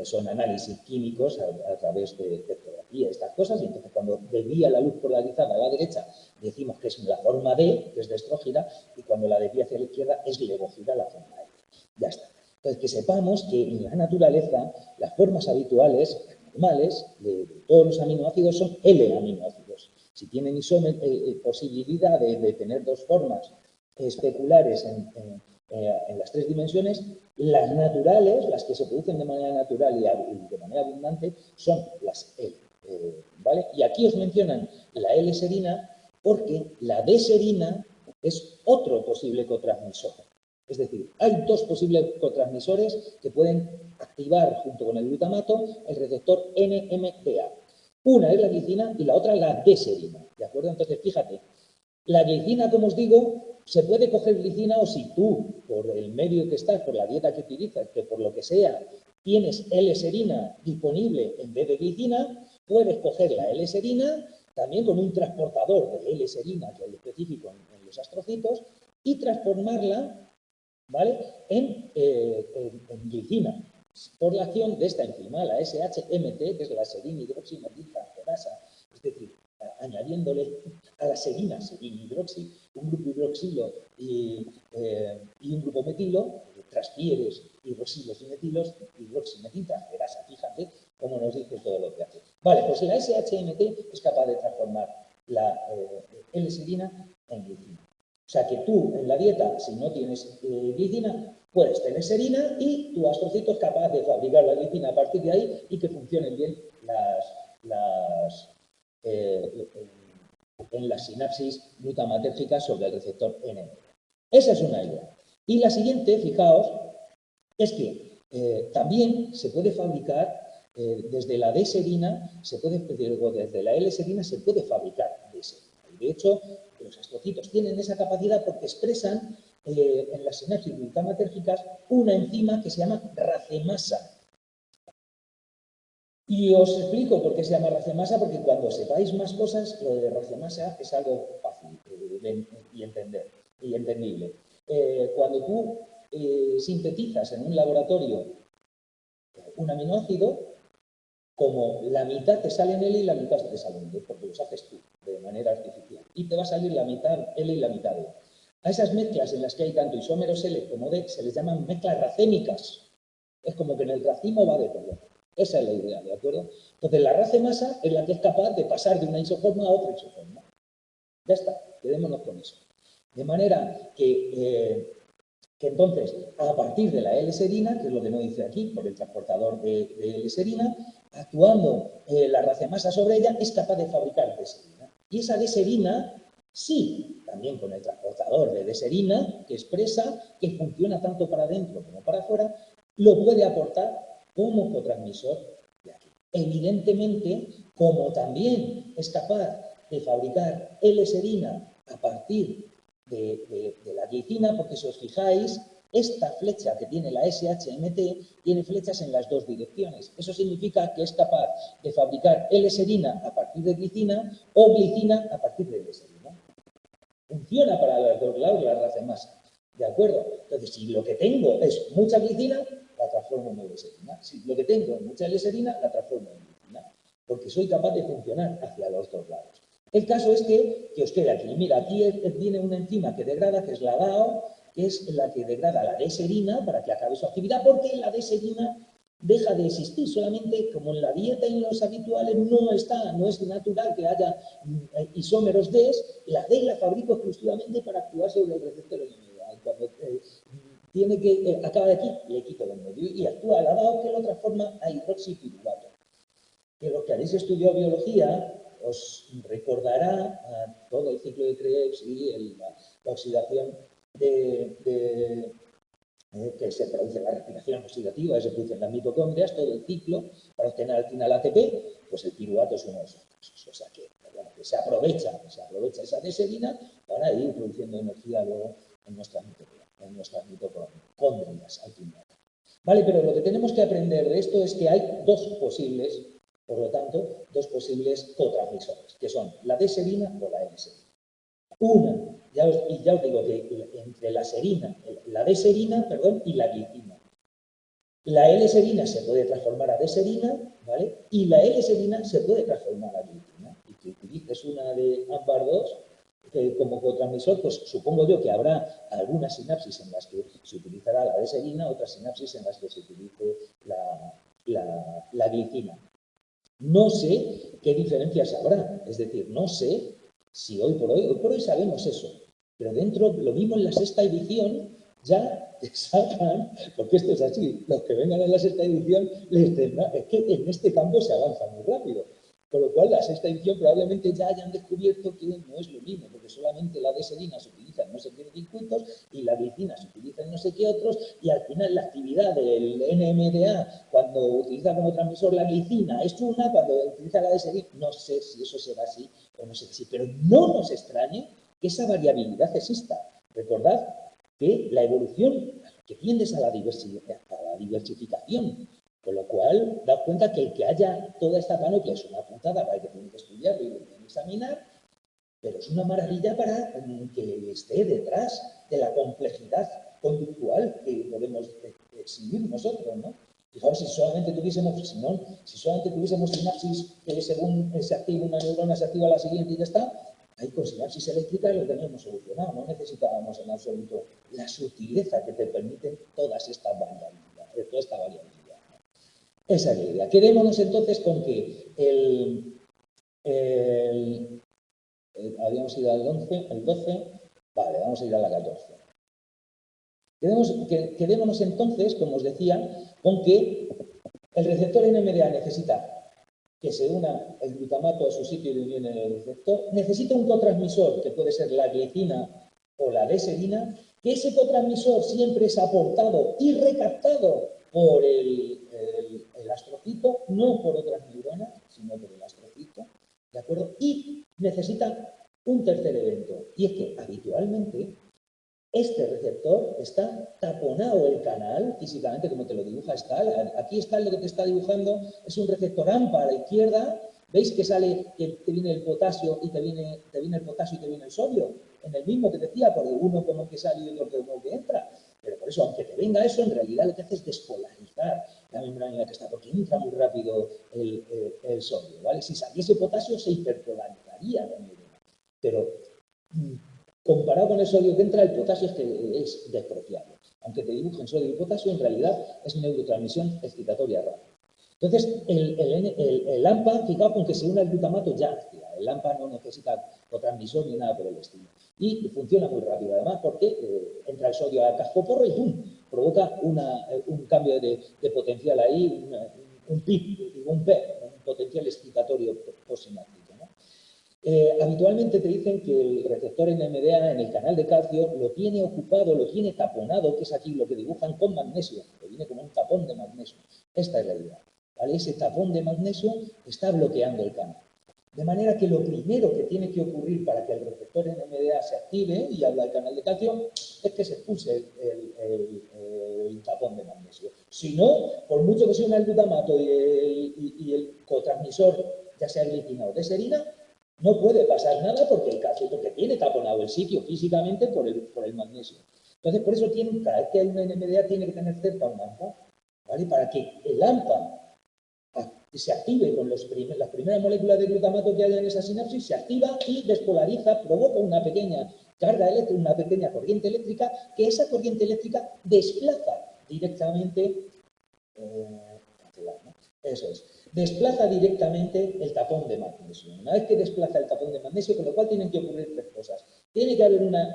son análisis químicos a través de fotografía, estas cosas, y entonces cuando desvía la luz polarizada a la derecha decimos que es la forma D, que es destrógira, y cuando la desvía hacia la izquierda es levógira, la forma L. Ya está. Entonces, que sepamos que en la naturaleza las formas habituales, normales, de todos los aminoácidos son L-aminoácidos. Si tienen posibilidad de tener dos formas especulares en las tres dimensiones, las naturales, las que se producen de manera natural y de manera abundante, son las L. ¿Vale? Y aquí os mencionan la L-serina porque la D-serina es otro posible cotransmisor. Es decir, hay dos posibles cotransmisores que pueden activar junto con el glutamato el receptor NMDA. Una es la glicina y la otra la D-serina, ¿de acuerdo? Entonces, fíjate, la glicina, como os digo, se puede coger glicina o si tú, por el medio que estás, por la dieta que utilizas, que por lo que sea, tienes L-serina disponible en vez de glicina, puedes coger la L-serina también con un transportador de L-serina, que es específico en los astrocitos, y transformarla, ¿vale?, en glicina por la acción de esta enzima, la SHMT, que es la serinhidroximetiltransferasa, es decir, añadiéndole a la serina, serinhidroxi, un grupo hidroxilo y un grupo metilo, transfieres hidroxilos y metilos, hidroximetiltransferasa. Fíjate cómo nos dice todo lo que hace. Vale, pues la SHMT es capaz de transformar la L-serina en glicina. O sea que tú en la dieta, si no tienes glicina, puedes tener serina y tu astrocito es capaz de fabricar la glicina a partir de ahí y que funcionen bien en las sinapsis glutamatérgicas sobre el receptor NMDA. Esa es una idea. Y la siguiente, fijaos, es que también se puede fabricar desde la D-serina, desde la L-serina se puede fabricar D-serina. Y de hecho, los astrocitos tienen esa capacidad porque expresan en las sinapsis glutamatérgicas una enzima que se llama racemasa. Y os explico por qué se llama racemasa, porque cuando sepáis más cosas, lo de racemasa es algo fácil y entender y entendible. Cuando tú sintetizas en un laboratorio un aminoácido, como la mitad te sale en L y la mitad te sale en D, porque los haces tú de manera artificial. Y te va a salir la mitad L y la mitad D. A esas mezclas en las que hay tanto isómeros L como D se les llaman mezclas racémicas. Es como que en el racimo va de todo. Esa es la idea, ¿de acuerdo? Entonces, la racemasa es la que es capaz de pasar de una isoforma a otra isoforma. Ya está, quedémonos con eso. De manera que entonces, a partir de la L-serina, que es lo que no dice aquí, por el transportador de L-serina, actuando la racemasa sobre ella, es capaz de fabricar D-serina. Y esa D-serina, sí, también con el transportador de D-serina, que expresa, que funciona tanto para adentro como para afuera, lo puede aportar como cotransmisor de aquí. Evidentemente, como también es capaz de fabricar L-serina a partir de la glicina, porque si os fijáis, esta flecha que tiene la SHMT tiene flechas en las dos direcciones. Eso significa que es capaz de fabricar L-serina a partir de glicina o glicina a partir de L-serina. Funciona para los dos lados la racemasa. ¿De acuerdo? Entonces, si lo que tengo es mucha glicina, la transformo en L-serina. Si lo que tengo es mucha L-serina, la transformo en glicina. Porque soy capaz de funcionar hacia los dos lados. El caso es que os quede aquí. Mira, aquí viene una enzima que degrada, que es la DAO, que es la que degrada la D-serina para que acabe su actividad, porque la D-serina deja de existir. Solamente como en la dieta y en los habituales no es natural que haya isómeros D, la D la fabrico exclusivamente para actuar sobre el receptor NMDA. Y cuando tiene que acaba de aquí, le quito del medio y actúa la DAO que lo transforma a hidroxipiruvato. Que los que habéis estudiado biología os recordará a todo el ciclo de Krebs y la oxidación que se produce en la respiración oxidativa, que se produce en las mitocondrias, todo el ciclo, para obtener al final ATP, pues el piruvato es uno de esos casos. O sea que, bueno, que se aprovecha esa D-serina para ir produciendo energía luego en nuestras mitocondrias al final. Vale, pero lo que tenemos que aprender de esto es que hay dos posibles, por lo tanto, dos posibles cotransmisores, que son la D-serina o la L-serina. Una, ya os digo que entre la serina, la D-serina, perdón, y la glicina. La L-serina se puede transformar a D-serina, ¿vale? Y la L-serina se puede transformar a glicina. Y que utilices una de ambas dos como cotransmisor, pues supongo yo que habrá algunas sinapsis en las que se utilizará la D-serina, otras sinapsis en las que se utilice la glicina. No sé qué diferencias habrá, es decir, no sé si hoy por hoy sabemos eso, pero dentro, lo mismo en la sexta edición, ya te sacan, porque esto es así, los que vengan en la sexta edición, les tendrá, es que en este campo se avanza muy rápido. Con lo cual, la sexta edición probablemente ya hayan descubierto que no es lo mismo, porque solamente la deserina se utiliza en no sé qué circuitos y la glicina se utiliza en no sé qué otros, y al final la actividad del NMDA, cuando utiliza como transmisor la glicina, es una, cuando utiliza la deserina, no sé si eso será así o no sé si, pero no nos extrañe que esa variabilidad exista. Recordad que la evolución que tiende a la diversificación. Con lo cual, daos cuenta que el que haya toda esta panoplia es una putada para el que tiene que estudiarlo y lo tiene que examinar, pero es una maravilla para que esté detrás de la complejidad conductual que podemos exhibir nosotros, ¿no? Fijaos, si solamente tuviésemos, si solamente tuviésemos sinapsis que según se activa una neurona, se activa la siguiente y ya está, ahí con sinapsis eléctrica lo tenemos solucionado, no necesitábamos en absoluto la sutileza que te permiten todas estas variabilidades, toda esta variabilidad. Esa es la idea. Quedémonos entonces con que habíamos ido al 11, el 12, vale, vamos a ir a la 14. Quedémonos entonces, como os decía, con que el receptor NMDA necesita que se una el glutamato a su sitio de unión en el receptor, necesita un cotransmisor, que puede ser la glicina o la deserina, que ese cotransmisor siempre es aportado y recaptado por el astrocito, no por otras neuronas, sino por el astrocito, ¿de acuerdo? Y necesita un tercer evento, y es que habitualmente este receptor está taponado el canal, físicamente como te lo dibuja Stahl. Aquí está lo que te está dibujando, es un receptor AMPA a la izquierda. ¿Veis que sale, que te viene el potasio y te viene el potasio y te viene el sodio? En el mismo que decía, porque uno como que sale y otro como que entra. Pero por eso, aunque te venga eso, en realidad lo que hace es despolarizar la membrana en la que está, porque entra muy rápido el sodio, ¿vale? Si saliese potasio, se hiperpolarizaría la neurona. Pero comparado con el sodio que entra, el potasio es despreciable. Aunque te dibujen sodio y potasio, en realidad es neurotransmisión excitatoria rápida. Entonces, el AMPA, fijaos con que se une al glutamato ya activa. El AMPA no necesita cotransmisor ni nada por el estilo. Y funciona muy rápido, además, porque entra el sodio al casco porro y ¡pum! Provoca un cambio de potencial ahí, un PIP, un PEP, un potencial excitatorio postsináptico. Habitualmente te dicen que el receptor NMDA en el canal de calcio lo tiene ocupado, lo tiene taponado, que es aquí lo que dibujan con magnesio, que viene como un tapón de magnesio. Esta es la idea, ¿vale? Ese tapón de magnesio está bloqueando el canal. De manera que lo primero que tiene que ocurrir para que el receptor NMDA se active y habla del canal de calcio es que se expulse el tapón de magnesio. Si no, por mucho que sea un glutamato y el cotransmisor, ya sea glicina o deserina, no puede pasar nada porque el calcio, porque tiene taponado el sitio físicamente por el magnesio. Entonces, por eso cada vez que hay una NMDA tiene que tener cerca un AMPA, ¿vale? Para que el AMPA se active con las primeras moléculas de glutamato que haya en esa sinapsis, se activa y despolariza, provoca una pequeña carga eléctrica, una pequeña corriente eléctrica, que esa corriente eléctrica desplaza directamente, eso es, desplaza directamente el tapón de magnesio. Una vez que desplaza el tapón de magnesio, con lo cual tienen que ocurrir tres cosas. Tiene que haber una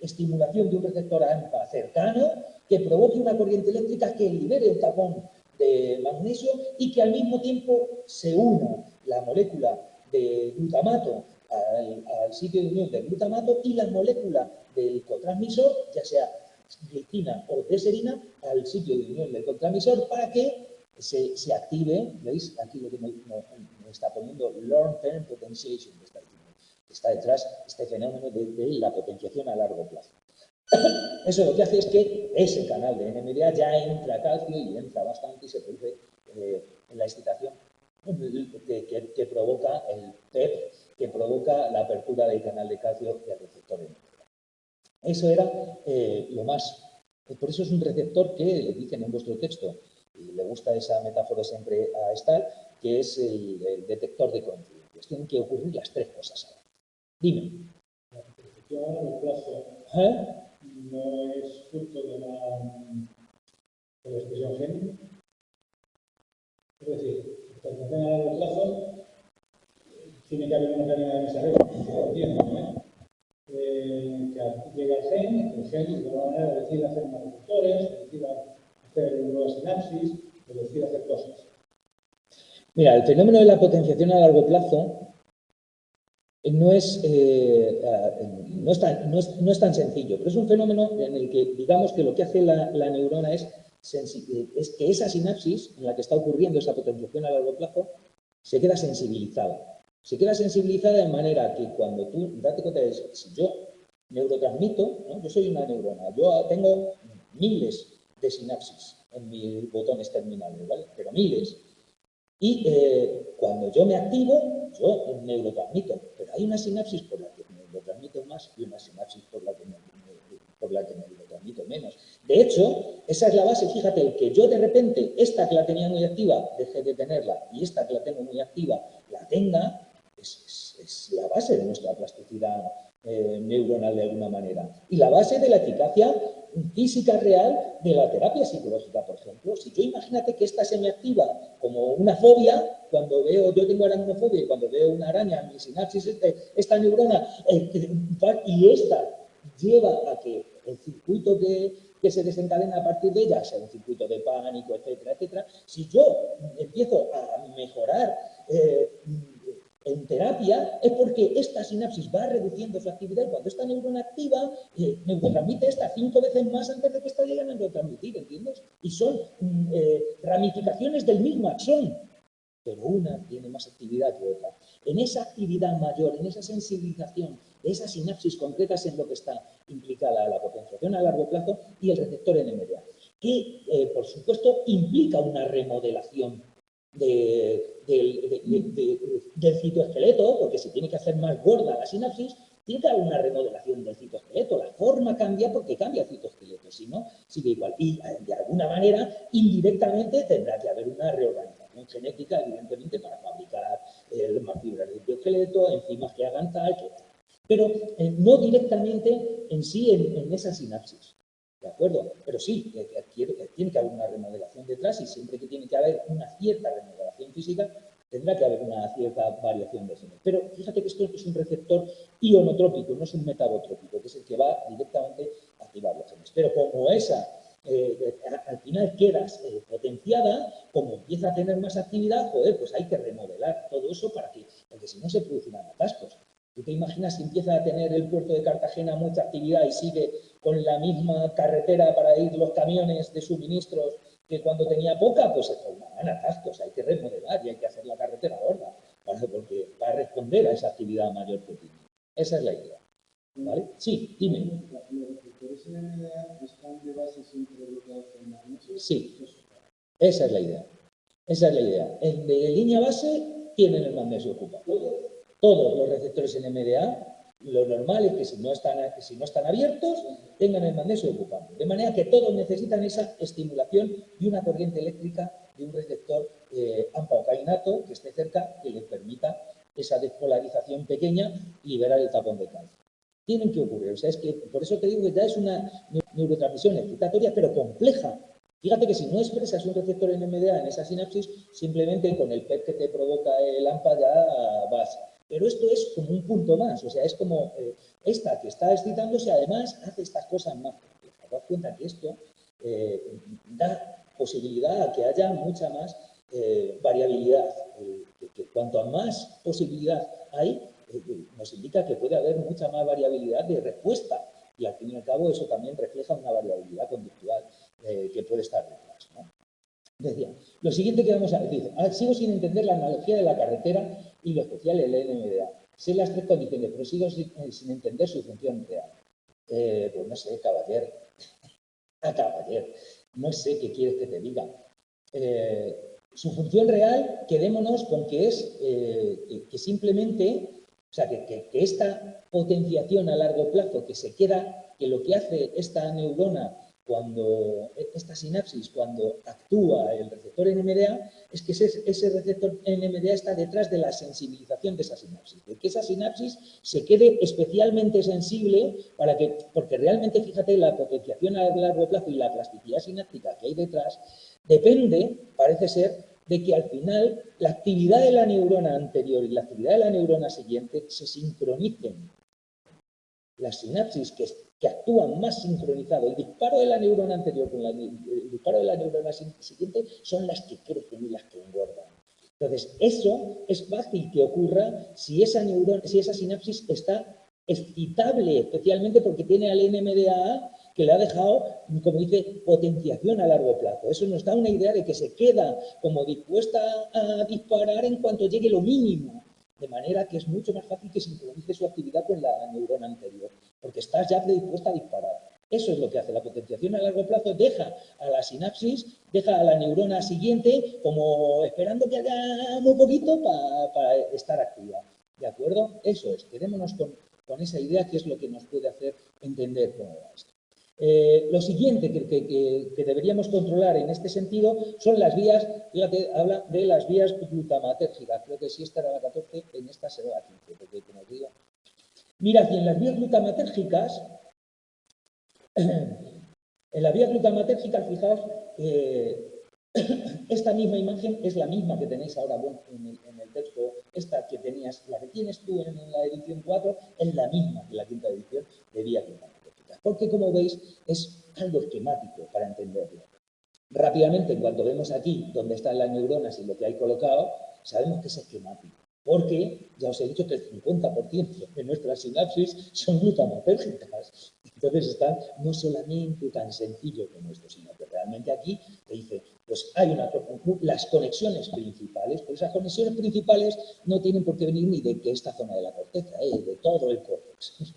estimulación de un receptor AMPA cercano que provoque una corriente eléctrica que libere el tapón de magnesio y que al mismo tiempo se una la molécula de glutamato al sitio de unión del glutamato y la molécula del cotransmisor, ya sea glicina o deserina, al sitio de unión del cotransmisor para que se active. ¿Veis? Aquí lo que me está poniendo long-term potentiation, que está detrás este fenómeno de la potenciación a largo plazo. Eso lo que hace es que ese canal de NMDA ya entra calcio y entra bastante y se produce la excitación que provoca el PEP, que provoca la apertura del canal de calcio del receptor NMDA. Eso era lo más. Por eso es un receptor que le dicen en vuestro texto, y le gusta esa metáfora siempre a Stahl, que es el detector de coincidencias. Tienen que ocurrir las tres cosas ahora. Dime. La percepción a largo plazo no es fruto de la expresión génica. Es decir, la percepción a largo plazo tiene que haber una cadena de mensajeros que llega al gen, el gen de alguna manera decide hacer más receptores, decide hacer nuevas sinapsis, decide hacer cosas. Mira, el fenómeno de la potenciación a largo plazo no es tan sencillo, pero es un fenómeno en el que, digamos que lo que hace la neurona es que esa sinapsis en la que está ocurriendo esa potenciación a largo plazo se queda sensibilizada. Se queda sensibilizada de manera que cuando tú, date cuenta de si yo neurotransmito, ¿no? Yo soy una neurona, yo tengo miles de sinapsis en mis botones terminales, ¿vale? Pero miles. Y cuando yo me activo, yo neurotransmito, pero hay una sinapsis por la que neurotransmito más y una sinapsis por la que neurotransmito menos. De hecho, esa es la base, fíjate, que yo de repente, esta que la tenía muy activa, deje de tenerla, y esta que la tengo muy activa, la tenga, es la base de nuestra plasticidad neuronal de alguna manera. Y la base de la eficacia física real de la terapia psicológica, por ejemplo. Si yo imagínate que esta se me activa como una fobia, cuando veo, yo tengo aracnofobia y cuando veo una araña, mi sinapsis, esta neurona, y esta lleva a que el circuito que se desencadena a partir de ella sea un circuito de pánico, etcétera, etcétera. Si yo empiezo a mejorar en terapia es porque esta sinapsis va reduciendo su actividad y cuando esta neurona activa, neurotransmite esta 5 veces más antes de que esta llegue a neurotransmitir, ¿entiendes? Y son ramificaciones del mismo axón, pero una tiene más actividad que otra. En esa actividad mayor, en esa sensibilización de esas sinapsis concretas en lo que está implicada la potenciación a largo plazo y el receptor NMDA, que por supuesto implica una remodelación del citoesqueleto, porque se tiene que hacer más gorda la sinapsis, tiene que haber una remodelación del citoesqueleto. La forma cambia porque cambia el citoesqueleto, si no, sigue igual. Y de alguna manera, indirectamente, tendrá que haber una reorganización genética, evidentemente, para fabricar más fibras del citoesqueleto, enzimas que hagan tal, pero no directamente en sí en esa sinapsis. ¿De acuerdo? Pero sí, tiene que haber una remodelación detrás y siempre que tiene que haber una cierta remodelación física, tendrá que haber una cierta variación de genes. Pero fíjate que esto es un receptor ionotrópico, no es un metabotrópico, que es el que va directamente a activar los genes. Pero como esa al final quedas potenciada, como empieza a tener más actividad, joder, pues hay que remodelar todo eso porque si no se producirán atascos. ¿Tú te imaginas si empieza a tener el puerto de Cartagena mucha actividad y sigue con la misma carretera para ir los camiones de suministros que cuando tenía poca? Pues se formarán atascos, hay que remodelar y hay que hacer la carretera gorda para responder a esa actividad mayor que tiene. Esa es la idea. ¿Vale? Sí, dime. Sí, esa es la idea. Esa es la idea. El de línea base tienen el magnesio ocupado. Todos los receptores NMDA, lo normal es que si no están abiertos, tengan el magnesio ocupado. De manera que todos necesitan esa estimulación y una corriente eléctrica de un receptor AMPA o kainato que esté cerca, que le permita esa despolarización pequeña y liberar el tapón de calcio. Tienen que ocurrir. O sea, es que por eso te digo que ya es una neurotransmisión excitatoria, pero compleja. Fíjate que si no expresas un receptor NMDA en esa sinapsis, simplemente con el PET que te provoca el AMPA ya vas. Pero esto es como un punto más, o sea, es como esta que está excitándose, además hace estas cosas más complejas. Te das cuenta que esto da posibilidad a que haya mucha más variabilidad. Que cuanto más posibilidad hay, nos indica que puede haber mucha más variabilidad de respuesta. Y al fin y al cabo eso también refleja una variabilidad conductual que puede estar detrás, ¿no? Decía, lo siguiente que vamos a decir, sigo sin entender la analogía de la carretera y lo especial el NMDA. Sé las tres condiciones, pero sigo sin entender su función real. Pues no sé, caballero. Caballero. No sé qué quieres que te diga. Su función real, quedémonos con que es que simplemente, o sea, que esta potenciación a largo plazo que se queda, que lo que hace esta neurona esta sinapsis, cuando actúa el receptor NMDA, es que ese receptor NMDA está detrás de la sensibilización de esa sinapsis, de que esa sinapsis se quede especialmente sensible porque realmente, fíjate, la potenciación a largo plazo y la plasticidad sináptica que hay detrás depende, parece ser, de que al final la actividad de la neurona anterior y la actividad de la neurona siguiente se sincronicen. Las sinapsis que actúan más sincronizado, el disparo de la neurona anterior con el disparo de la neurona siguiente son las que crecen y las que engordan. Entonces, eso es fácil que ocurra si esa sinapsis está excitable, especialmente porque tiene al NMDA que le ha dejado, como dice, potenciación a largo plazo. Eso nos da una idea de que se queda como dispuesta a disparar en cuanto llegue lo mínimo, de manera que es mucho más fácil que sincronice su actividad con la neurona anterior, porque estás ya predispuesta a disparar. Eso es lo que hace la potenciación a largo plazo, deja a la sinapsis, deja a la neurona siguiente como esperando que haga muy poquito para estar activa. ¿De acuerdo? Eso es, quedémonos con esa idea que es lo que nos puede hacer entender cómo va esto. Lo siguiente que deberíamos controlar en este sentido son las vías, fíjate, habla de las vías glutamatérgicas, creo que si esta era la 14, en esta será la 15, porque como os digo. Mira, si en las vías glutamatérgicas, fijaos, esta misma imagen es la misma que tenéis ahora en el texto, esta que tenías, la que tienes tú en la edición 4, es la misma que la quinta edición de vía glutamatérgica, porque como veis es algo esquemático para entenderlo. Rápidamente, en cuanto vemos aquí dónde están las neuronas y lo que hay colocado, sabemos que es esquemático, porque ya os he dicho que el 50% de nuestras sinapsis son glutamatérgicas. Entonces está no solamente tan sencillo como esto, sino que realmente aquí te dice, pues hay las conexiones principales, pero esas conexiones principales no tienen por qué venir ni de esta zona de la corteza, de todo el córtex.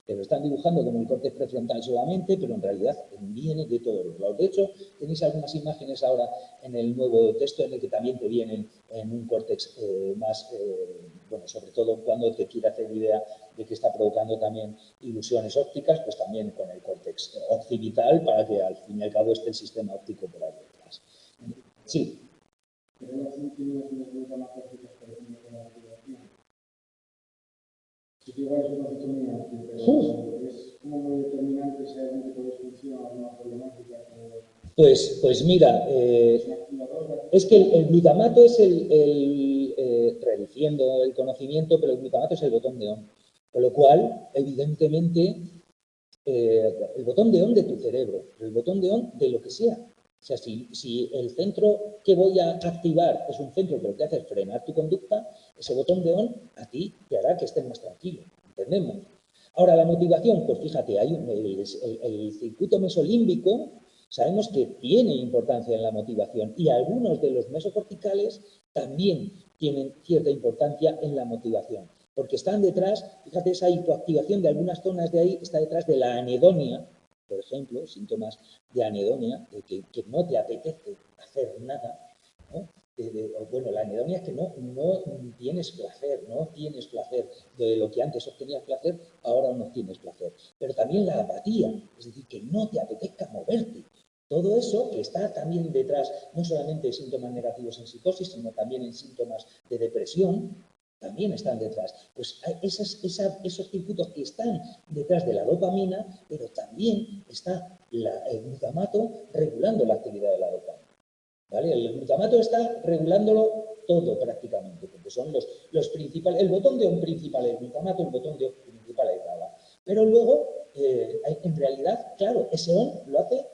Te lo están dibujando como el córtex prefrontal solamente, pero en realidad viene de todos los lados. De hecho, tenéis algunas imágenes ahora en el nuevo texto en el que también te vienen en un córtex más, bueno, sobre todo cuando te quiere hacer idea de que está provocando también ilusiones ópticas, pues también con el córtex occipital para que al fin y al cabo esté el sistema óptico por ahí detrás. Sí. Sí que igual es una dicotomía, pero es como muy determinante si hay algún tipo de disfunción o alguna problemática. Pues mira, es que el glutamato es reduciendo el conocimiento, pero el glutamato es el botón de on. Con lo cual, evidentemente, el botón de on de tu cerebro, el botón de on de lo que sea. O sea, si el centro que voy a activar es un centro que lo que hace es frenar tu conducta, ese botón de on a ti te hará que estés más tranquilo. ¿Entendemos? Ahora, la motivación, pues fíjate, hay el circuito mesolímbico, sabemos que tiene importancia en la motivación y algunos de los mesocorticales también tienen cierta importancia en la motivación, porque están detrás, fíjate, esa hipoactivación de algunas zonas de ahí está detrás de la anedonia, por ejemplo, síntomas de anedonia, de que no te apetece hacer nada, ¿no? Bueno, la anedonia es que no tienes placer de lo que antes obtenías placer, ahora no tienes placer. Pero también la apatía, es decir, que no te apetezca moverte. Todo eso que está también detrás, no solamente de síntomas negativos en psicosis, sino también en síntomas de depresión, también están detrás. Pues esos circuitos que están detrás de la dopamina, pero también está el glutamato regulando la actividad de la dopamina. ¿Vale? El glutamato está regulándolo todo prácticamente, porque son los principales, el botón de on principal es glutamato, el botón de off principal es GABA. Pero luego, en realidad, claro, ese on lo hace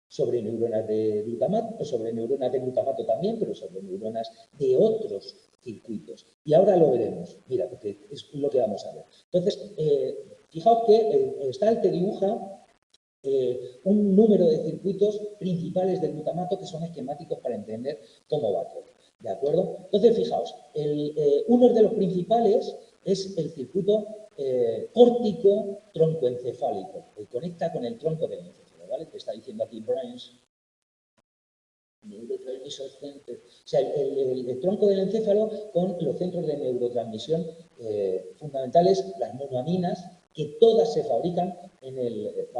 sobre neuronas de glutamato también, pero sobre neuronas de otros circuitos. Y ahora lo veremos, mira, porque es lo que vamos a ver. Entonces, fijaos que Stahl te dibuja un número de circuitos principales del glutamato que son esquemáticos para entender cómo va todo. ¿De acuerdo? Entonces, fijaos, uno de los principales es el circuito córtico troncoencefálico, que conecta con el tronco del encéfalo, ¿vale? Que está diciendo aquí Brains. O sea, el tronco del encéfalo con los centros de neurotransmisión fundamentales, las monoaminas, que todas se fabrican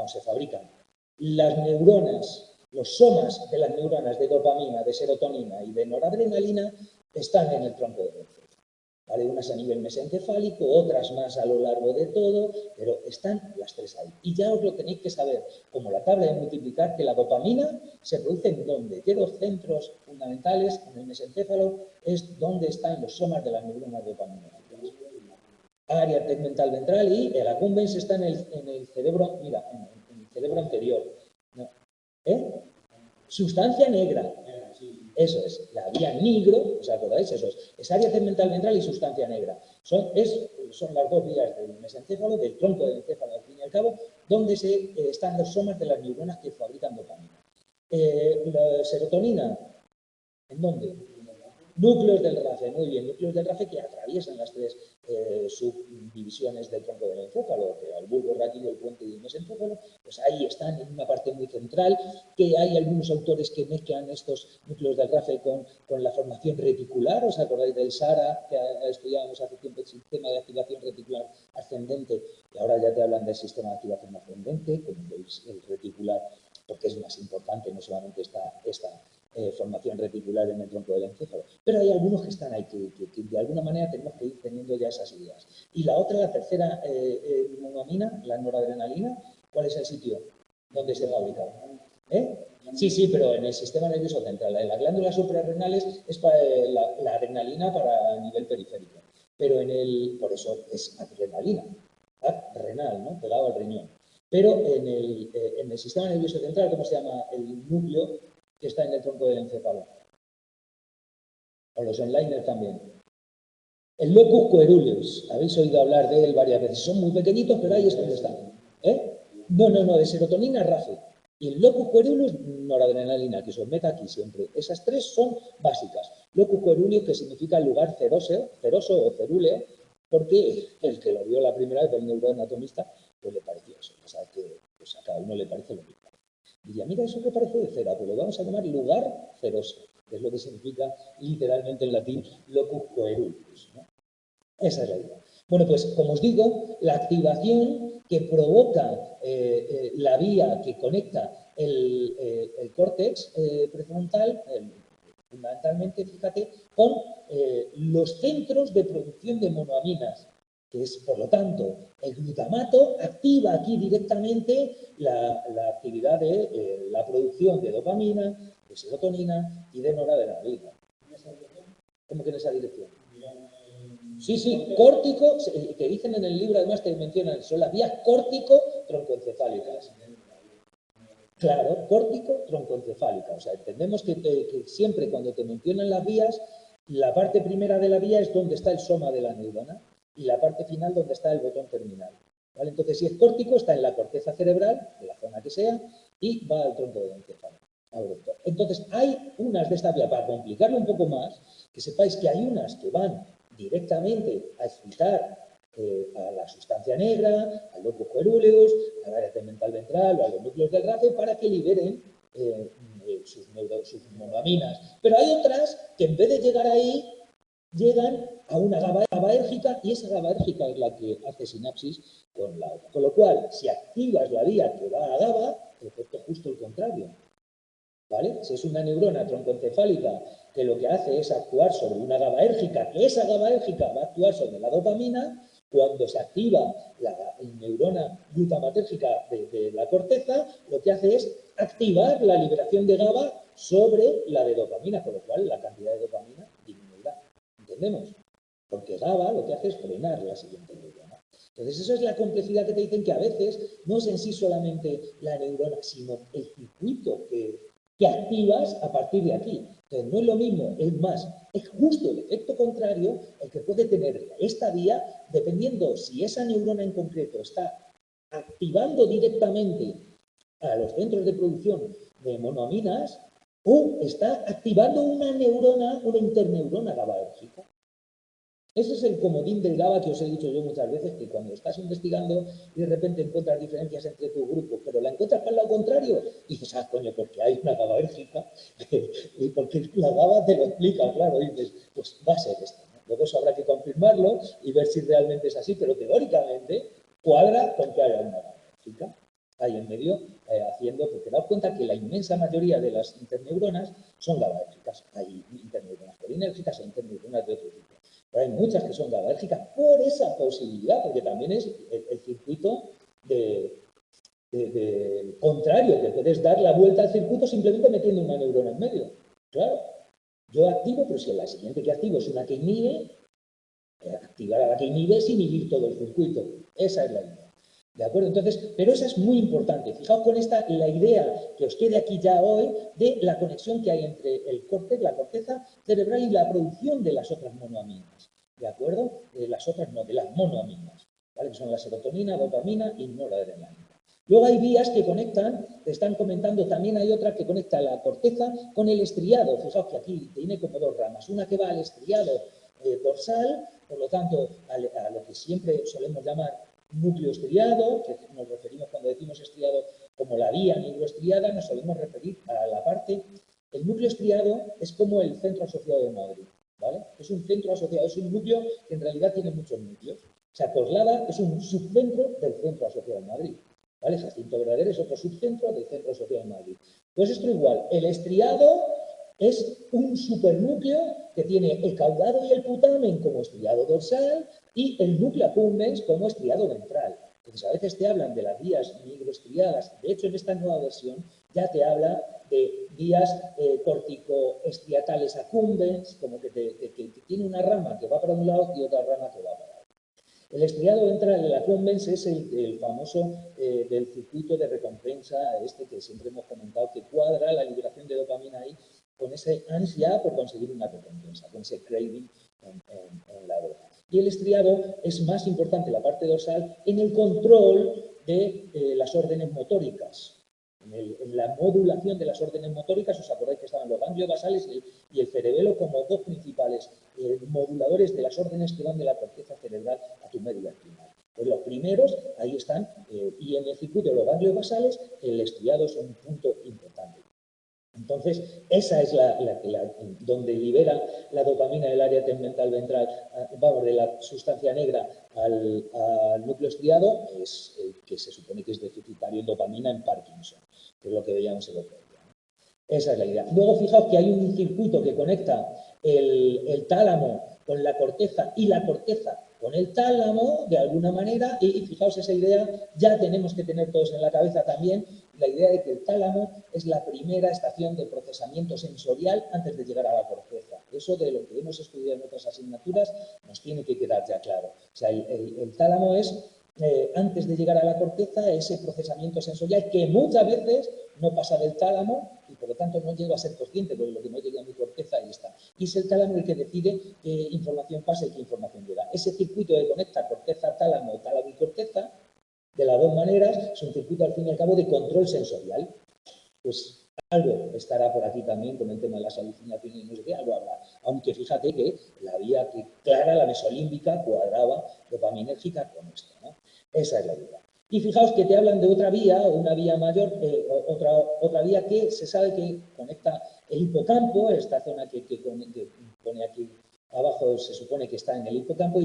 se fabrican. Las neuronas, los somas de las neuronas de dopamina, de serotonina y de noradrenalina están en el tronco del encéfalo. ¿Vale? Unas a nivel mesencefálico, otras más a lo largo de todo, pero están las tres ahí. Y ya os lo tenéis que saber, como la tabla de multiplicar, que la dopamina se produce en donde, de los centros fundamentales, en el mesencéfalo, es donde están los somas de las neuronas dopaminérgicas. Área tegmental ventral y el accumbens está en el cerebro, mira, en el cerebro anterior. ¿No? Sustancia negra. Eso es, la vía nigro, ¿os acordáis? Eso es área tegmental ventral y sustancia negra. Son las dos vías del mesencéfalo, del tronco del encéfalo, al fin y al cabo, donde están los somas de las neuronas que fabrican dopamina. La serotonina, ¿en dónde? Núcleos del RAFE, muy bien, núcleos del RAFE que atraviesan las tres subdivisiones del tronco del encéfalo, que el bulbo raquídeo, el puente y el mesencéfalo, pues ahí están en una parte muy central, que hay algunos autores que mezclan estos núcleos del RAFE con la formación reticular. ¿Os acordáis del SARA, que estudiábamos hace tiempo, el sistema de activación reticular ascendente, y ahora ya te hablan del sistema de activación ascendente, como el reticular, porque es más importante, no solamente esta formación reticular en el tronco del encéfalo. Pero hay algunos que están ahí, que de alguna manera tenemos que ir teniendo ya esas ideas. Y la otra, la tercera monoamina, la noradrenalina, ¿cuál es el sitio donde se fabrica? Sí, pero en el sistema nervioso central. En las glándulas suprarrenales es para la adrenalina para nivel periférico. Pero por eso es adrenalina, renal, ¿no? Pegado al riñón. Pero en el sistema nervioso central, ¿cómo se llama el núcleo que está en el tronco del encéfalo? O los enliners también. El locus coeruleus. Habéis oído hablar de él varias veces. Son muy pequeñitos, pero ahí es donde están. No, de serotonina RAFE. Y el locus coeruleus, noradrenalina, que se os meta aquí siempre. Esas tres son básicas. Locus coeruleus, que significa lugar ceroso o cerúleo, porque el que lo vio la primera vez, el neuroanatomista, pues le pareció eso. O sea, que pues a cada uno le parece lo mismo. Diría, mira, eso que parece de cera, pues lo vamos a llamar lugar ceroso, que es lo que significa literalmente en latín locus coeruleus, ¿no? Esa es la idea. Bueno, pues como os digo, la activación que provoca la vía que conecta el córtex prefrontal, fundamentalmente, fíjate, con los centros de producción de monoaminas, que es, por lo tanto, el glutamato activa aquí directamente la actividad de la producción de dopamina, de serotonina y de noradrenalina. ¿Cómo que en esa dirección? Sí, córtico, que dicen en el libro, además te mencionan, son las vías córtico-troncoencefálicas. Claro, córtico-troncoencefálica. O sea, entendemos que siempre cuando te mencionan las vías, la parte primera de la vía es donde está el soma de la neurona y la parte final donde está el botón terminal. ¿Vale? Entonces, si es córtico, está en la corteza cerebral, de la zona que sea, y va al tronco del encéfalo. Entonces, hay unas de esta vía, para complicarlo un poco más, que sepáis que hay unas que van directamente a excitar a la sustancia negra, al locus coeruleus, al área tegmental ventral o a los núcleos del RAFE para que liberen sus monoaminas. Pero hay otras que en vez de llegar ahí, llegan a una GABAérgica y esa GABAérgica es la que hace sinapsis con la otra. Con lo cual, si activas la vía que va a GABA, el efecto es justo el contrario. ¿Vale? Si es una neurona troncoencefálica que lo que hace es actuar sobre una GABAérgica, que esa GABAérgica va a actuar sobre la dopamina, cuando se activa la neurona glutamatérgica de la corteza, lo que hace es activar la liberación de GABA sobre la de dopamina, con lo cual la cantidad de dopamina disminuirá. ¿Entendemos? Porque GABA lo que hace es frenar la siguiente neurona. Entonces, esa es la complejidad que te dicen, que a veces no es en sí solamente la neurona, sino el circuito que activas a partir de aquí. Entonces, no es lo mismo, es más, es justo el efecto contrario el que puede tener esta vía, dependiendo si esa neurona en concreto está activando directamente a los centros de producción de monoaminas o está activando una neurona, una interneurona GABAérgica. Ese es el comodín del GABA que os he dicho yo muchas veces, que cuando estás investigando y de repente encuentras diferencias entre tus grupos, pero la encuentras para el lado contrario, y dices, coño, porque hay una GABAérgica, y porque la GABA te lo explica, claro, y dices, pues va a ser esto. ¿No? Luego eso habrá que confirmarlo y ver si realmente es así, pero teóricamente cuadra con que haya una GABAérgica ahí en medio, haciendo, porque daos cuenta que la inmensa mayoría de las interneuronas son GABAérgicas. Hay interneuronas colinérgicas e interneuronas de otro tipo. Pero hay muchas que son GABAérgicas por esa posibilidad, porque también es el circuito contrario, que puedes dar la vuelta al circuito simplemente metiendo una neurona en medio. Claro, yo activo, pero si la siguiente que activo es una que inhibe, activar a la que inhibe es inhibir todo el circuito. Esa es la idea. ¿De acuerdo? Entonces, pero esa es muy importante. Fijaos con esta, la idea que os quede aquí ya hoy de la conexión que hay entre el córtex, la corteza cerebral y la producción de las otras monoaminas. ¿De acuerdo? Las otras no, de las monoaminas, ¿vale? Que son la serotonina, dopamina y noradrenalina. Luego hay vías que conectan, te están comentando, también hay otra que conecta la corteza con el estriado. Fijaos que aquí tiene como dos ramas. Una que va al estriado dorsal, por lo tanto, a lo que siempre solemos llamar núcleo estriado, que nos referimos cuando decimos estriado como la vía neuroestriada, nos solemos referir a la parte. El núcleo estriado es como el centro asociado de Madrid, ¿vale? Es un centro asociado, es un núcleo que en realidad tiene muchos núcleos. O sea, Coslada es un subcentro del centro asociado de Madrid, ¿vale? Jacinto Verdader es otro subcentro del centro asociado de Madrid. Pues esto igual, el estriado es un supernúcleo que tiene el caudado y el putamen como estriado dorsal y el núcleo accumbens como estriado ventral. Entonces, a veces te hablan de las vías microestriadas. De hecho, en esta nueva versión ya te habla de vías corticoestriatales accumbens, como que tiene una rama que va para un lado y otra rama que va para otro. El estriado ventral, el accumbens, es el famoso del circuito de recompensa, este que siempre hemos comentado, que cuadra la liberación de dopamina ahí con esa ansia por conseguir una recompensa, con ese craving en la droga. Y el estriado es más importante, la parte dorsal, en el control de las órdenes motóricas. En la modulación de las órdenes motóricas, os acordáis que estaban los ganglios basales y el cerebelo como dos principales moduladores de las órdenes que van de la corteza cerebral a tu médula espinal. Pues los primeros, ahí están, y en el circuito de los ganglios basales, el estriado es un punto importante. Entonces, esa es donde libera la dopamina del área tegmental ventral, vamos, de la sustancia negra al núcleo estriado, es que se supone que es deficitario en dopamina en Parkinson, que es lo que veíamos el otro día, ¿no? Esa es la idea. Luego, fijaos que hay un circuito que conecta el tálamo con la corteza y la corteza con el tálamo, de alguna manera, y fijaos esa idea, ya tenemos que tener todos en la cabeza también la idea de que el tálamo es la primera estación de procesamiento sensorial antes de llegar a la corteza. Eso de lo que hemos estudiado en otras asignaturas nos tiene que quedar ya claro. O sea, el tálamo es, antes de llegar a la corteza, ese procesamiento sensorial que muchas veces no pasa del tálamo y por lo tanto no llego a ser consciente porque lo que no llega a mi corteza ahí está. Y es el tálamo el que decide qué información pasa y qué información llega. Ese circuito que conecta corteza, tálamo, tálamo y corteza, de las dos maneras, es un circuito al fin y al cabo de control sensorial. Pues algo estará por aquí también con el tema de las alucinaciones y no sé qué, algo habrá. Aunque fíjate que la vía que clara, la mesolímbica, cuadraba dopaminérgica con esto, ¿no? Esa es la idea. Y fijaos que te hablan de otra vía, una vía mayor, otra vía que se sabe que conecta el hipocampo, esta zona que pone aquí abajo se supone que está en el hipocampo,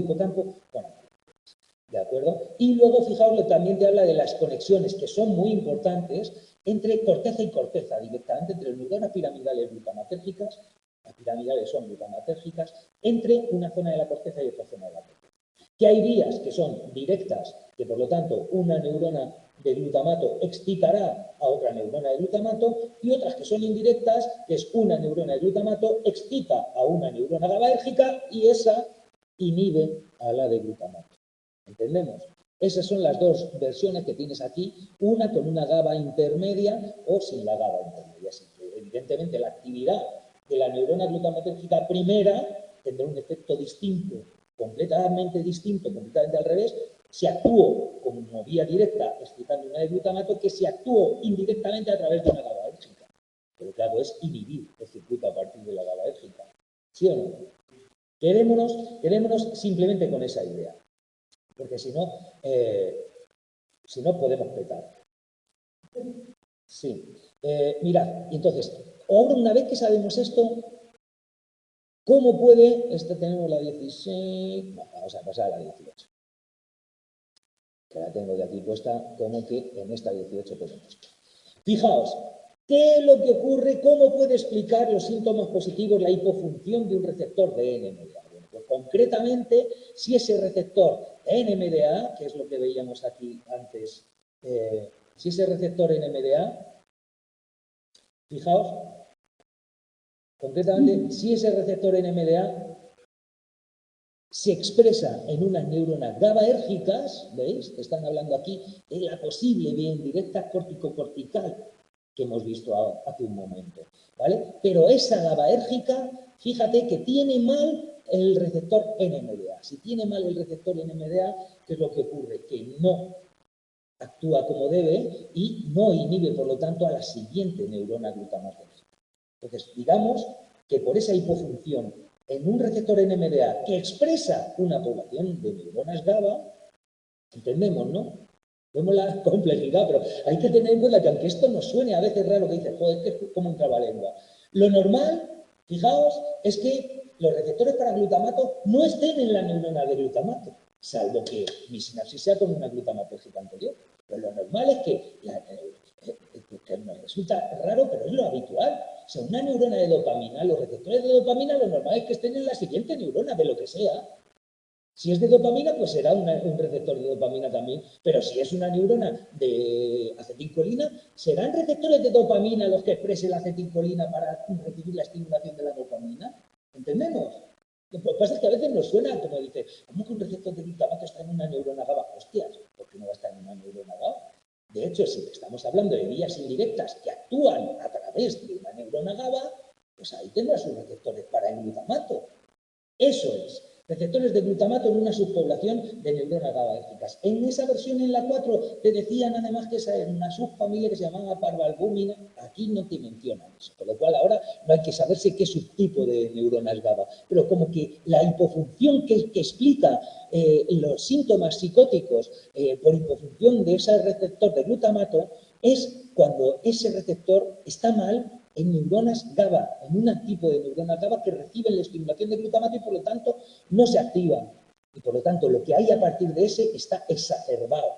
bueno, ¿de acuerdo? Y luego, fijaos, también te habla de las conexiones, que son muy importantes, entre corteza y corteza, directamente entre neuronas piramidales glutamatérgicas, las piramidales son glutamatérgicas, entre una zona de la corteza y otra zona de la corteza. Que hay vías que son directas, que por lo tanto una neurona de glutamato excitará a otra neurona de glutamato, y otras que son indirectas, que es una neurona de glutamato excita a una neurona GABAérgica y esa inhibe a la de glutamato. ¿Entendemos? Esas son las dos versiones que tienes aquí, una con una GABA intermedia o sin la GABA intermedia. Así que, evidentemente, la actividad de la neurona glutamatérgica primera tendrá un efecto distinto, completamente al revés, si actúo como vía directa excitando una de glutamato que si actúo indirectamente a través de una GABAérgica. Pero claro, es inhibir el circuito a partir de la GABAérgica. ¿Sí o no? Quedémonos simplemente con esa idea. Porque si no podemos petar. Sí. Mirad, entonces, ahora una vez que sabemos esto, ¿cómo puede? Tenemos la 16, vamos a pasar a la 18. Que la tengo de aquí puesta, como que en esta 18 tenemos. Fijaos, ¿qué es lo que ocurre? ¿Cómo puede explicar los síntomas positivos la hipofunción de un receptor de NMDA? Bueno, pues concretamente, si ese receptor NMDA, que es lo que veíamos aquí antes, si ese receptor NMDA, fijaos, concretamente, si ese receptor NMDA se expresa en unas neuronas GABAérgicas, ¿veis? Están hablando aquí de la posible vía indirecta córtico-cortical que hemos visto hace un momento, ¿vale? Pero esa GABAérgica, fíjate que tiene mal el receptor NMDA. Si tiene mal el receptor NMDA, ¿qué es lo que ocurre? Que no actúa como debe y no inhibe, por lo tanto, a la siguiente neurona glutamatérgica. Entonces, digamos que por esa hipofunción en un receptor NMDA que expresa una población de neuronas GABA, entendemos, ¿no? Vemos la complejidad, pero hay que tener en cuenta que aunque esto nos suene a veces raro, que dice, joder, que es como un trabalengua. Lo normal, fijaos, es que los receptores para glutamato no estén en la neurona de glutamato, salvo que mi sinapsis sea con una glutamatérgica anterior. Pero lo normal es que nos resulta raro, pero es lo habitual. O sea, una neurona de dopamina, los receptores de dopamina, lo normal es que estén en la siguiente neurona, de lo que sea. Si es de dopamina, pues será un receptor de dopamina también, pero si es una neurona de acetilcolina, serán receptores de dopamina los que expresen la acetilcolina para recibir la estimulación de la dopamina. ¿Entendemos? Lo que pasa es que a veces nos suena como dice, ¿cómo que un receptor de glutamato está en una neurona GABA? Hostias, ¿por qué no va a estar en una neurona GABA? De hecho, si estamos hablando de vías indirectas que actúan a través de una neurona GABA, pues ahí tendrá sus receptores para el glutamato. Eso es, receptores de glutamato en una subpoblación de neuronas GABAérgicas. En esa versión, en la 4, te decían además que esa era una subfamilia que se llamaba parvalbúmina. Aquí no te mencionan eso, con lo cual ahora no hay que saberse qué subtipo de neuronas GABA. Pero como que la hipofunción que explica los síntomas psicóticos por hipofunción de ese receptor de glutamato es cuando ese receptor está mal en neuronas GABA, en un tipo de neurona GABA que reciben la estimulación de glutamato y por lo tanto no se activan. Y por lo tanto lo que hay a partir de ese está exacerbado.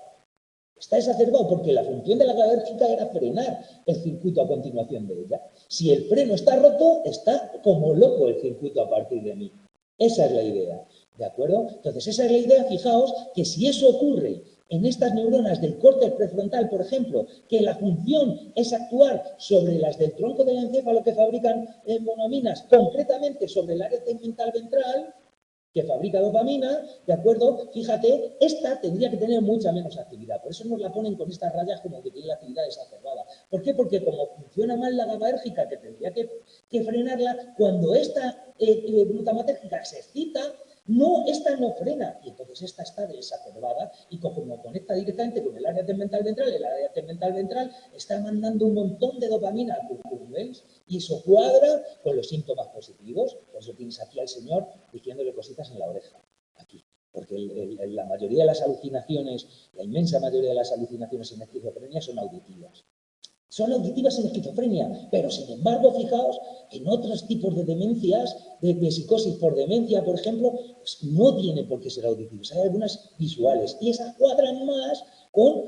Está exacerbado porque la función de la GABAérgica era frenar el circuito a continuación de ella. Si el freno está roto, está como loco el circuito a partir de mí. Esa es la idea, ¿de acuerdo? Entonces esa es la idea, fijaos, que si eso ocurre en estas neuronas del córtex prefrontal, por ejemplo, que la función es actuar sobre las del tronco del encéfalo que fabrican monoaminas, concretamente sobre el área tegmental ventral, que fabrica dopamina, ¿de acuerdo? Fíjate, esta tendría que tener mucha menos actividad. Por eso nos la ponen con estas rayas como que tiene la actividad exacerbada. ¿Por qué? Porque como funciona mal la GABAérgica, que tendría que frenarla, cuando esta glutamatérgica se excita, esta no frena, y entonces esta está desacerbada, y como conecta directamente con el área tegmental ventral, el área tegmental ventral está mandando un montón de dopamina al ¿veis? Y eso cuadra con los síntomas positivos. Por eso tienes aquí al señor diciéndole cositas en la oreja, aquí. Porque la mayoría de las alucinaciones, la inmensa mayoría de las alucinaciones en esquizofrenia son auditivas. Son auditivas en esquizofrenia, pero sin embargo, fijaos, en otros tipos de demencias, de psicosis por demencia, por ejemplo, pues no tiene por qué ser auditivas. Hay algunas visuales y esas cuadran más con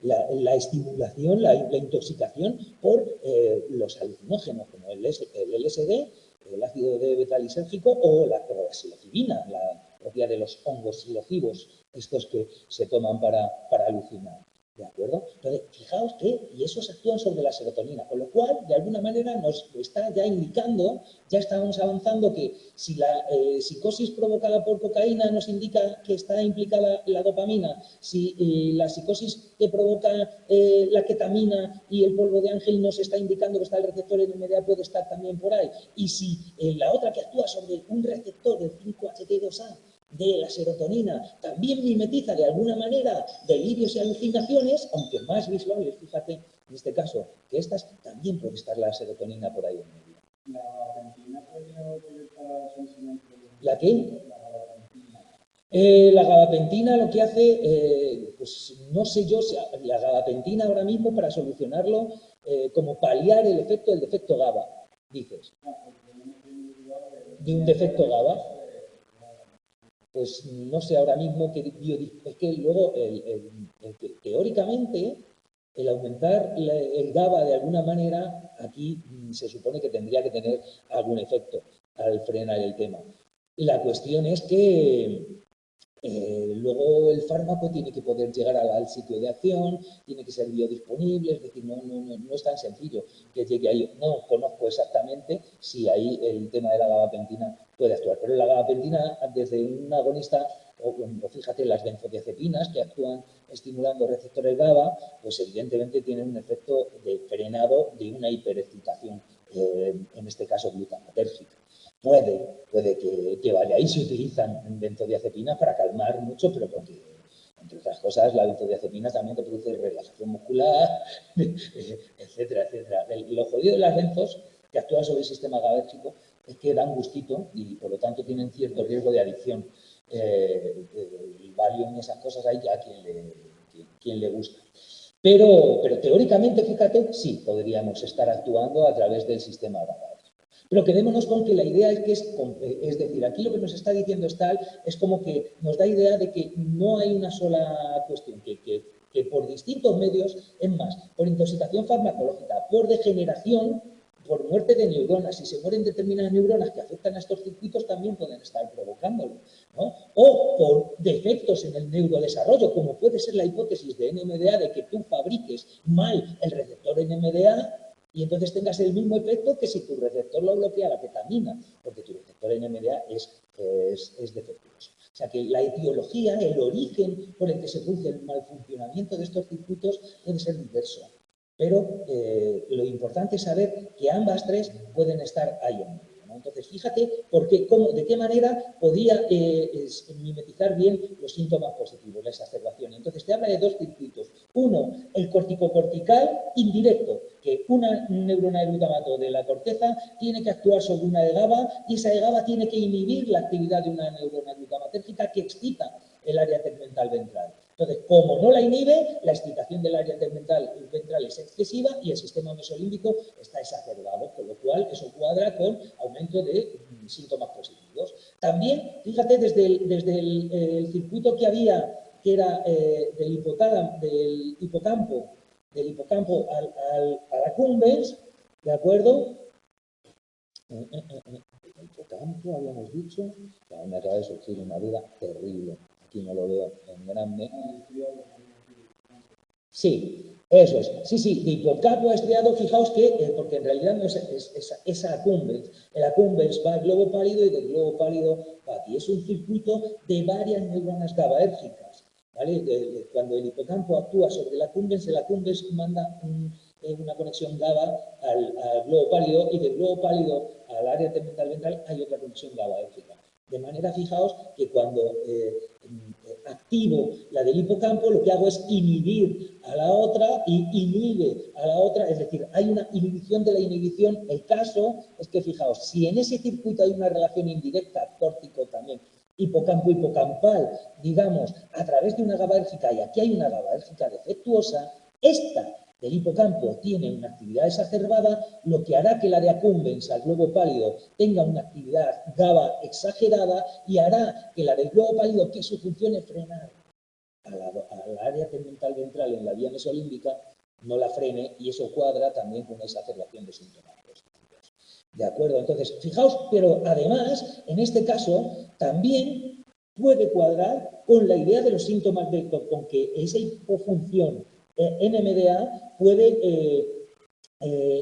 la estimulación, la intoxicación por los alucinógenos, como el LSD, el ácido beta-lisérgico o la psilocibina, la propia de los hongos psilocibos, estos que se toman para alucinar. ¿De acuerdo? Entonces, fijaos que, y esos actúan sobre la serotonina, con lo cual, de alguna manera, nos está ya indicando, ya estamos avanzando que si la psicosis provocada por cocaína nos indica que está implicada la dopamina, si la psicosis que provoca la ketamina y el polvo de ángel nos está indicando que está el receptor NMDA, puede estar también por ahí, y si la otra que actúa sobre un receptor del 5-HT2A de la serotonina también mimetiza de alguna manera delirios y alucinaciones, aunque más visuales, fíjate, en este caso, que estas, también puede estar la serotonina por ahí en medio. ¿La gabapentina podría utilizar sencillamente? ¿La qué? La gabapentina lo que hace, pues no sé yo, la gabapentina ahora mismo para solucionarlo, como paliar el efecto del defecto GABA, dices. De un defecto GABA. Pues no sé ahora mismo qué es que luego teóricamente el aumentar el GABA de alguna manera aquí se supone que tendría que tener algún efecto al frenar el tema. La cuestión es que luego el fármaco tiene que poder llegar al sitio de acción, tiene que ser biodisponible, es decir, no es tan sencillo que llegue ahí. No conozco exactamente si ahí el tema de la gabapentina puede actuar, pero la gabapentina desde un agonista, o fíjate, las benzodiazepinas que actúan estimulando receptores GABA, pues evidentemente tienen un efecto de frenado de una hiperexcitación, en este caso glutamatérgica. Puede que vaya. Ahí se utilizan benzodiazepinas para calmar mucho, pero porque, entre otras cosas, la benzodiazepina también te produce relajación muscular, etcétera, etcétera. Lo jodido de las benzos que actúan sobre el sistema GABérgico es que dan gustito y, por lo tanto, tienen cierto riesgo de adicción. El Valium y esas cosas hay a quien le gusta. Pero teóricamente, fíjate, sí, podríamos estar actuando a través del sistema GABA. Pero quedémonos con que la idea es que es decir, aquí lo que nos está diciendo Stahl es como que nos da idea de que no hay una sola cuestión, que por distintos medios, es más, por intoxicación farmacológica, por degeneración, por muerte de neuronas, si se mueren determinadas neuronas que afectan a estos circuitos, también pueden estar provocándolo, ¿no? O por defectos en el neurodesarrollo, como puede ser la hipótesis de NMDA, de que tú fabriques mal el receptor NMDA, y entonces tengas el mismo efecto que si tu receptor lo bloquea la ketamina, porque tu receptor NMDA es defectuoso. O sea que la etiología, el origen por el que se produce el mal funcionamiento de estos circuitos puede ser diverso. Pero lo importante es saber que ambas tres pueden estar ahí en medio, ¿no? Entonces, fíjate de qué manera podía mimetizar bien los síntomas positivos, la exacerbación. Entonces, te habla de dos circuitos. Uno, el corticocortical indirecto, que una neurona de glutamato de la corteza tiene que actuar sobre una de GABA y esa de GABA tiene que inhibir la actividad de una neurona glutamatérgica que excita el área tegmental ventral. Entonces, como no la inhibe, la excitación del área tegmental ventral es excesiva y el sistema mesolímbico está exacerbado, con lo cual eso cuadra con aumento de síntomas positivos. También, fíjate, desde el circuito que había, que era del hipocampo al accumbens, ¿de acuerdo? El hipocampo, habíamos dicho, me acaba de surgir una duda terrible. Aquí no lo veo en grande. Sí, eso es. Sí, de hipocampo a estriado, fijaos que, porque en realidad no es accumbens. El accumbens va al globo pálido y del globo pálido va aquí. Es un circuito de varias neuronas GABAérgicas, ¿vale? Cuando el hipocampo actúa sobre el accumbens manda una conexión GABA al globo pálido y del globo pálido al área tegmental ventral hay otra conexión GABAérgica. De manera, fijaos que cuando activo la del hipocampo, lo que hago es inhibir a la otra y inhibe a la otra, es decir, hay una inhibición de la inhibición. El caso es que, fijaos, si en ese circuito hay una relación indirecta, córtico también, hipocampo-hipocampal, digamos, a través de una GABAérgica, y aquí hay una GABAérgica defectuosa, esta del hipocampo tiene una actividad exacerbada, lo que hará que la de accumbens al globo pálido tenga una actividad GABA exagerada y hará que la del globo pálido, que su función es frenar al área tegmental ventral en la vía mesolímbica, no la frene, y eso cuadra también con una exacerbación de síntomas positivos. ¿De acuerdo? Entonces, fijaos, pero además, en este caso, también puede cuadrar con la idea de los síntomas, con que esa hipofunción NMDA puede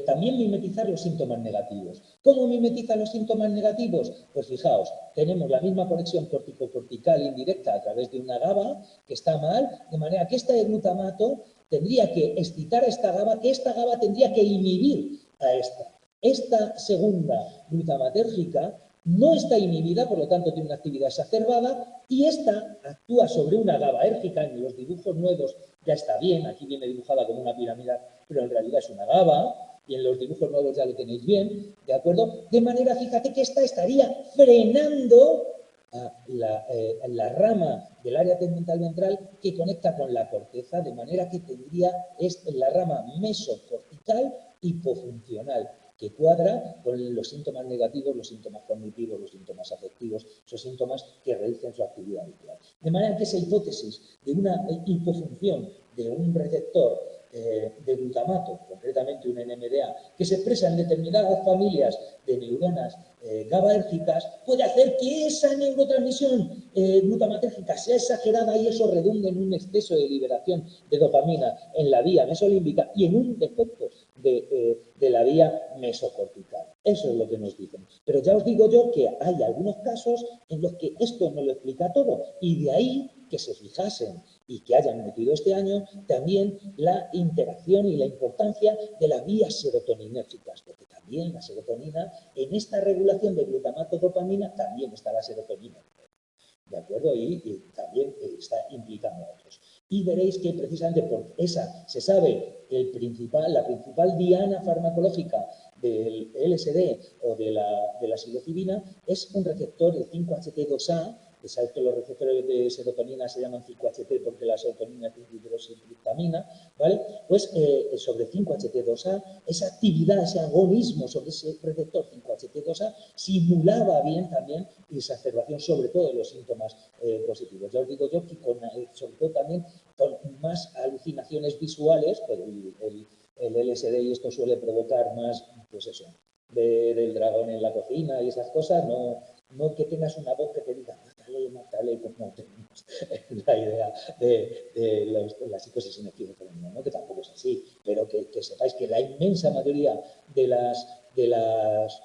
también mimetizar los síntomas negativos. ¿Cómo mimetiza los síntomas negativos? Pues fijaos, tenemos la misma conexión corticocortical indirecta a través de una GABA que está mal, de manera que esta de glutamato tendría que excitar a esta GABA, que esta GABA tendría que inhibir a esta. Esta segunda glutamatérgica no está inhibida, por lo tanto tiene una actividad exacerbada, y esta actúa sobre una GABAérgica. En los dibujos nuevos ya está bien, aquí viene dibujada como una pirámide, pero en realidad es una GABA, y en los dibujos nuevos ya lo tenéis bien, ¿de acuerdo? De manera, fíjate que esta estaría frenando a la rama del área tegmental ventral que conecta con la corteza, de manera que tendría la rama mesocortical hipofuncional, que cuadra con los síntomas negativos, los síntomas cognitivos, los síntomas afectivos, esos síntomas que reducen su actividad habitual. De manera que esa hipótesis de una hipofunción de un receptor de glutamato, concretamente un NMDA, que se expresa en determinadas familias de neuronas GABAérgicas, puede hacer que esa neurotransmisión glutamatérgica sea exagerada y eso redunde en un exceso de liberación de dopamina en la vía mesolímbica y en un defecto de la vía mesocortical. Eso es lo que nos dicen. Pero ya os digo yo que hay algunos casos en los que esto no lo explica todo y de ahí que se fijasen y que hayan metido este año también la interacción y la importancia de las vías serotoninérgicas, porque también la serotonina, en esta regulación de glutamato-dopamina, también está la serotonina. ¿De acuerdo? Y también está implicando a otros. Y veréis que precisamente por esa se sabe que la principal diana farmacológica del LSD o de la psilocibina es un receptor, el 5-HT2A, que sabes que los receptores de serotonina se llaman 5-HT porque la serotonina es hidroxitriptamina, ¿vale? Pues sobre 5-HT2A, esa actividad, ese agonismo sobre ese receptor 5-HT2A simulaba bien también exacerbación, sobre todo de los síntomas positivos. Ya os digo yo que sobre todo también con más alucinaciones visuales, pues el LSD y esto suele provocar más, pues eso, ver el dragón en la cocina y esas cosas, no que tengas una voz que te diga mátale, como tenemos la idea de la psicosis en esquizofrenia, ¿no? Que tampoco es así, pero que sepáis que la inmensa mayoría de las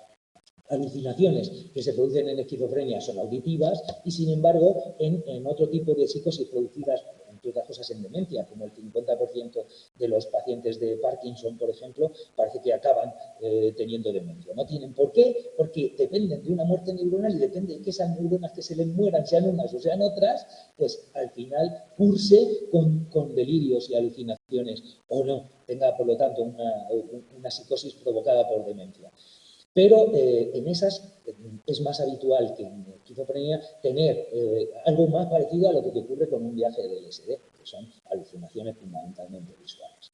alucinaciones que se producen en esquizofrenia son auditivas y, sin embargo, en otro tipo de psicosis producidas, entre otras cosas, en demencia, como el 50% de los pacientes de Parkinson, por ejemplo, parece que acaban teniendo demencia. No tienen por qué, porque dependen de una muerte neuronal y depende de que esas neuronas que se les mueran, sean unas o sean otras, pues al final curse con delirios y alucinaciones o no, tenga, por lo tanto, una psicosis provocada por demencia. Pero en esas es más habitual que en esquizofrenia tener algo más parecido a lo que te ocurre con un viaje de LSD, que son alucinaciones fundamentalmente visuales.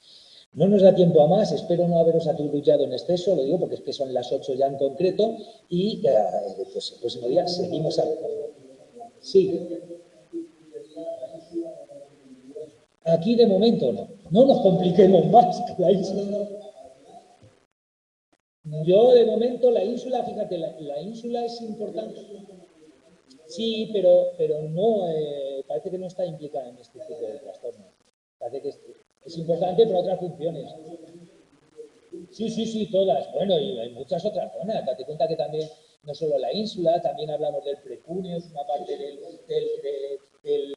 No nos da tiempo a más, espero no haberos aturullado en exceso, lo digo porque es que son las 8 ya en concreto y pues el próximo día seguimos hablando. Sí. Aquí de momento no nos compliquemos más que la isla. Yo, de momento, la ínsula, fíjate, la ínsula es importante. Sí, pero no, parece que no está implicada en este tipo de trastornos. Parece que es importante por otras funciones. Sí, todas. Bueno, y hay muchas otras zonas. Date cuenta que también, no solo la ínsula, también hablamos del precúneo, es una parte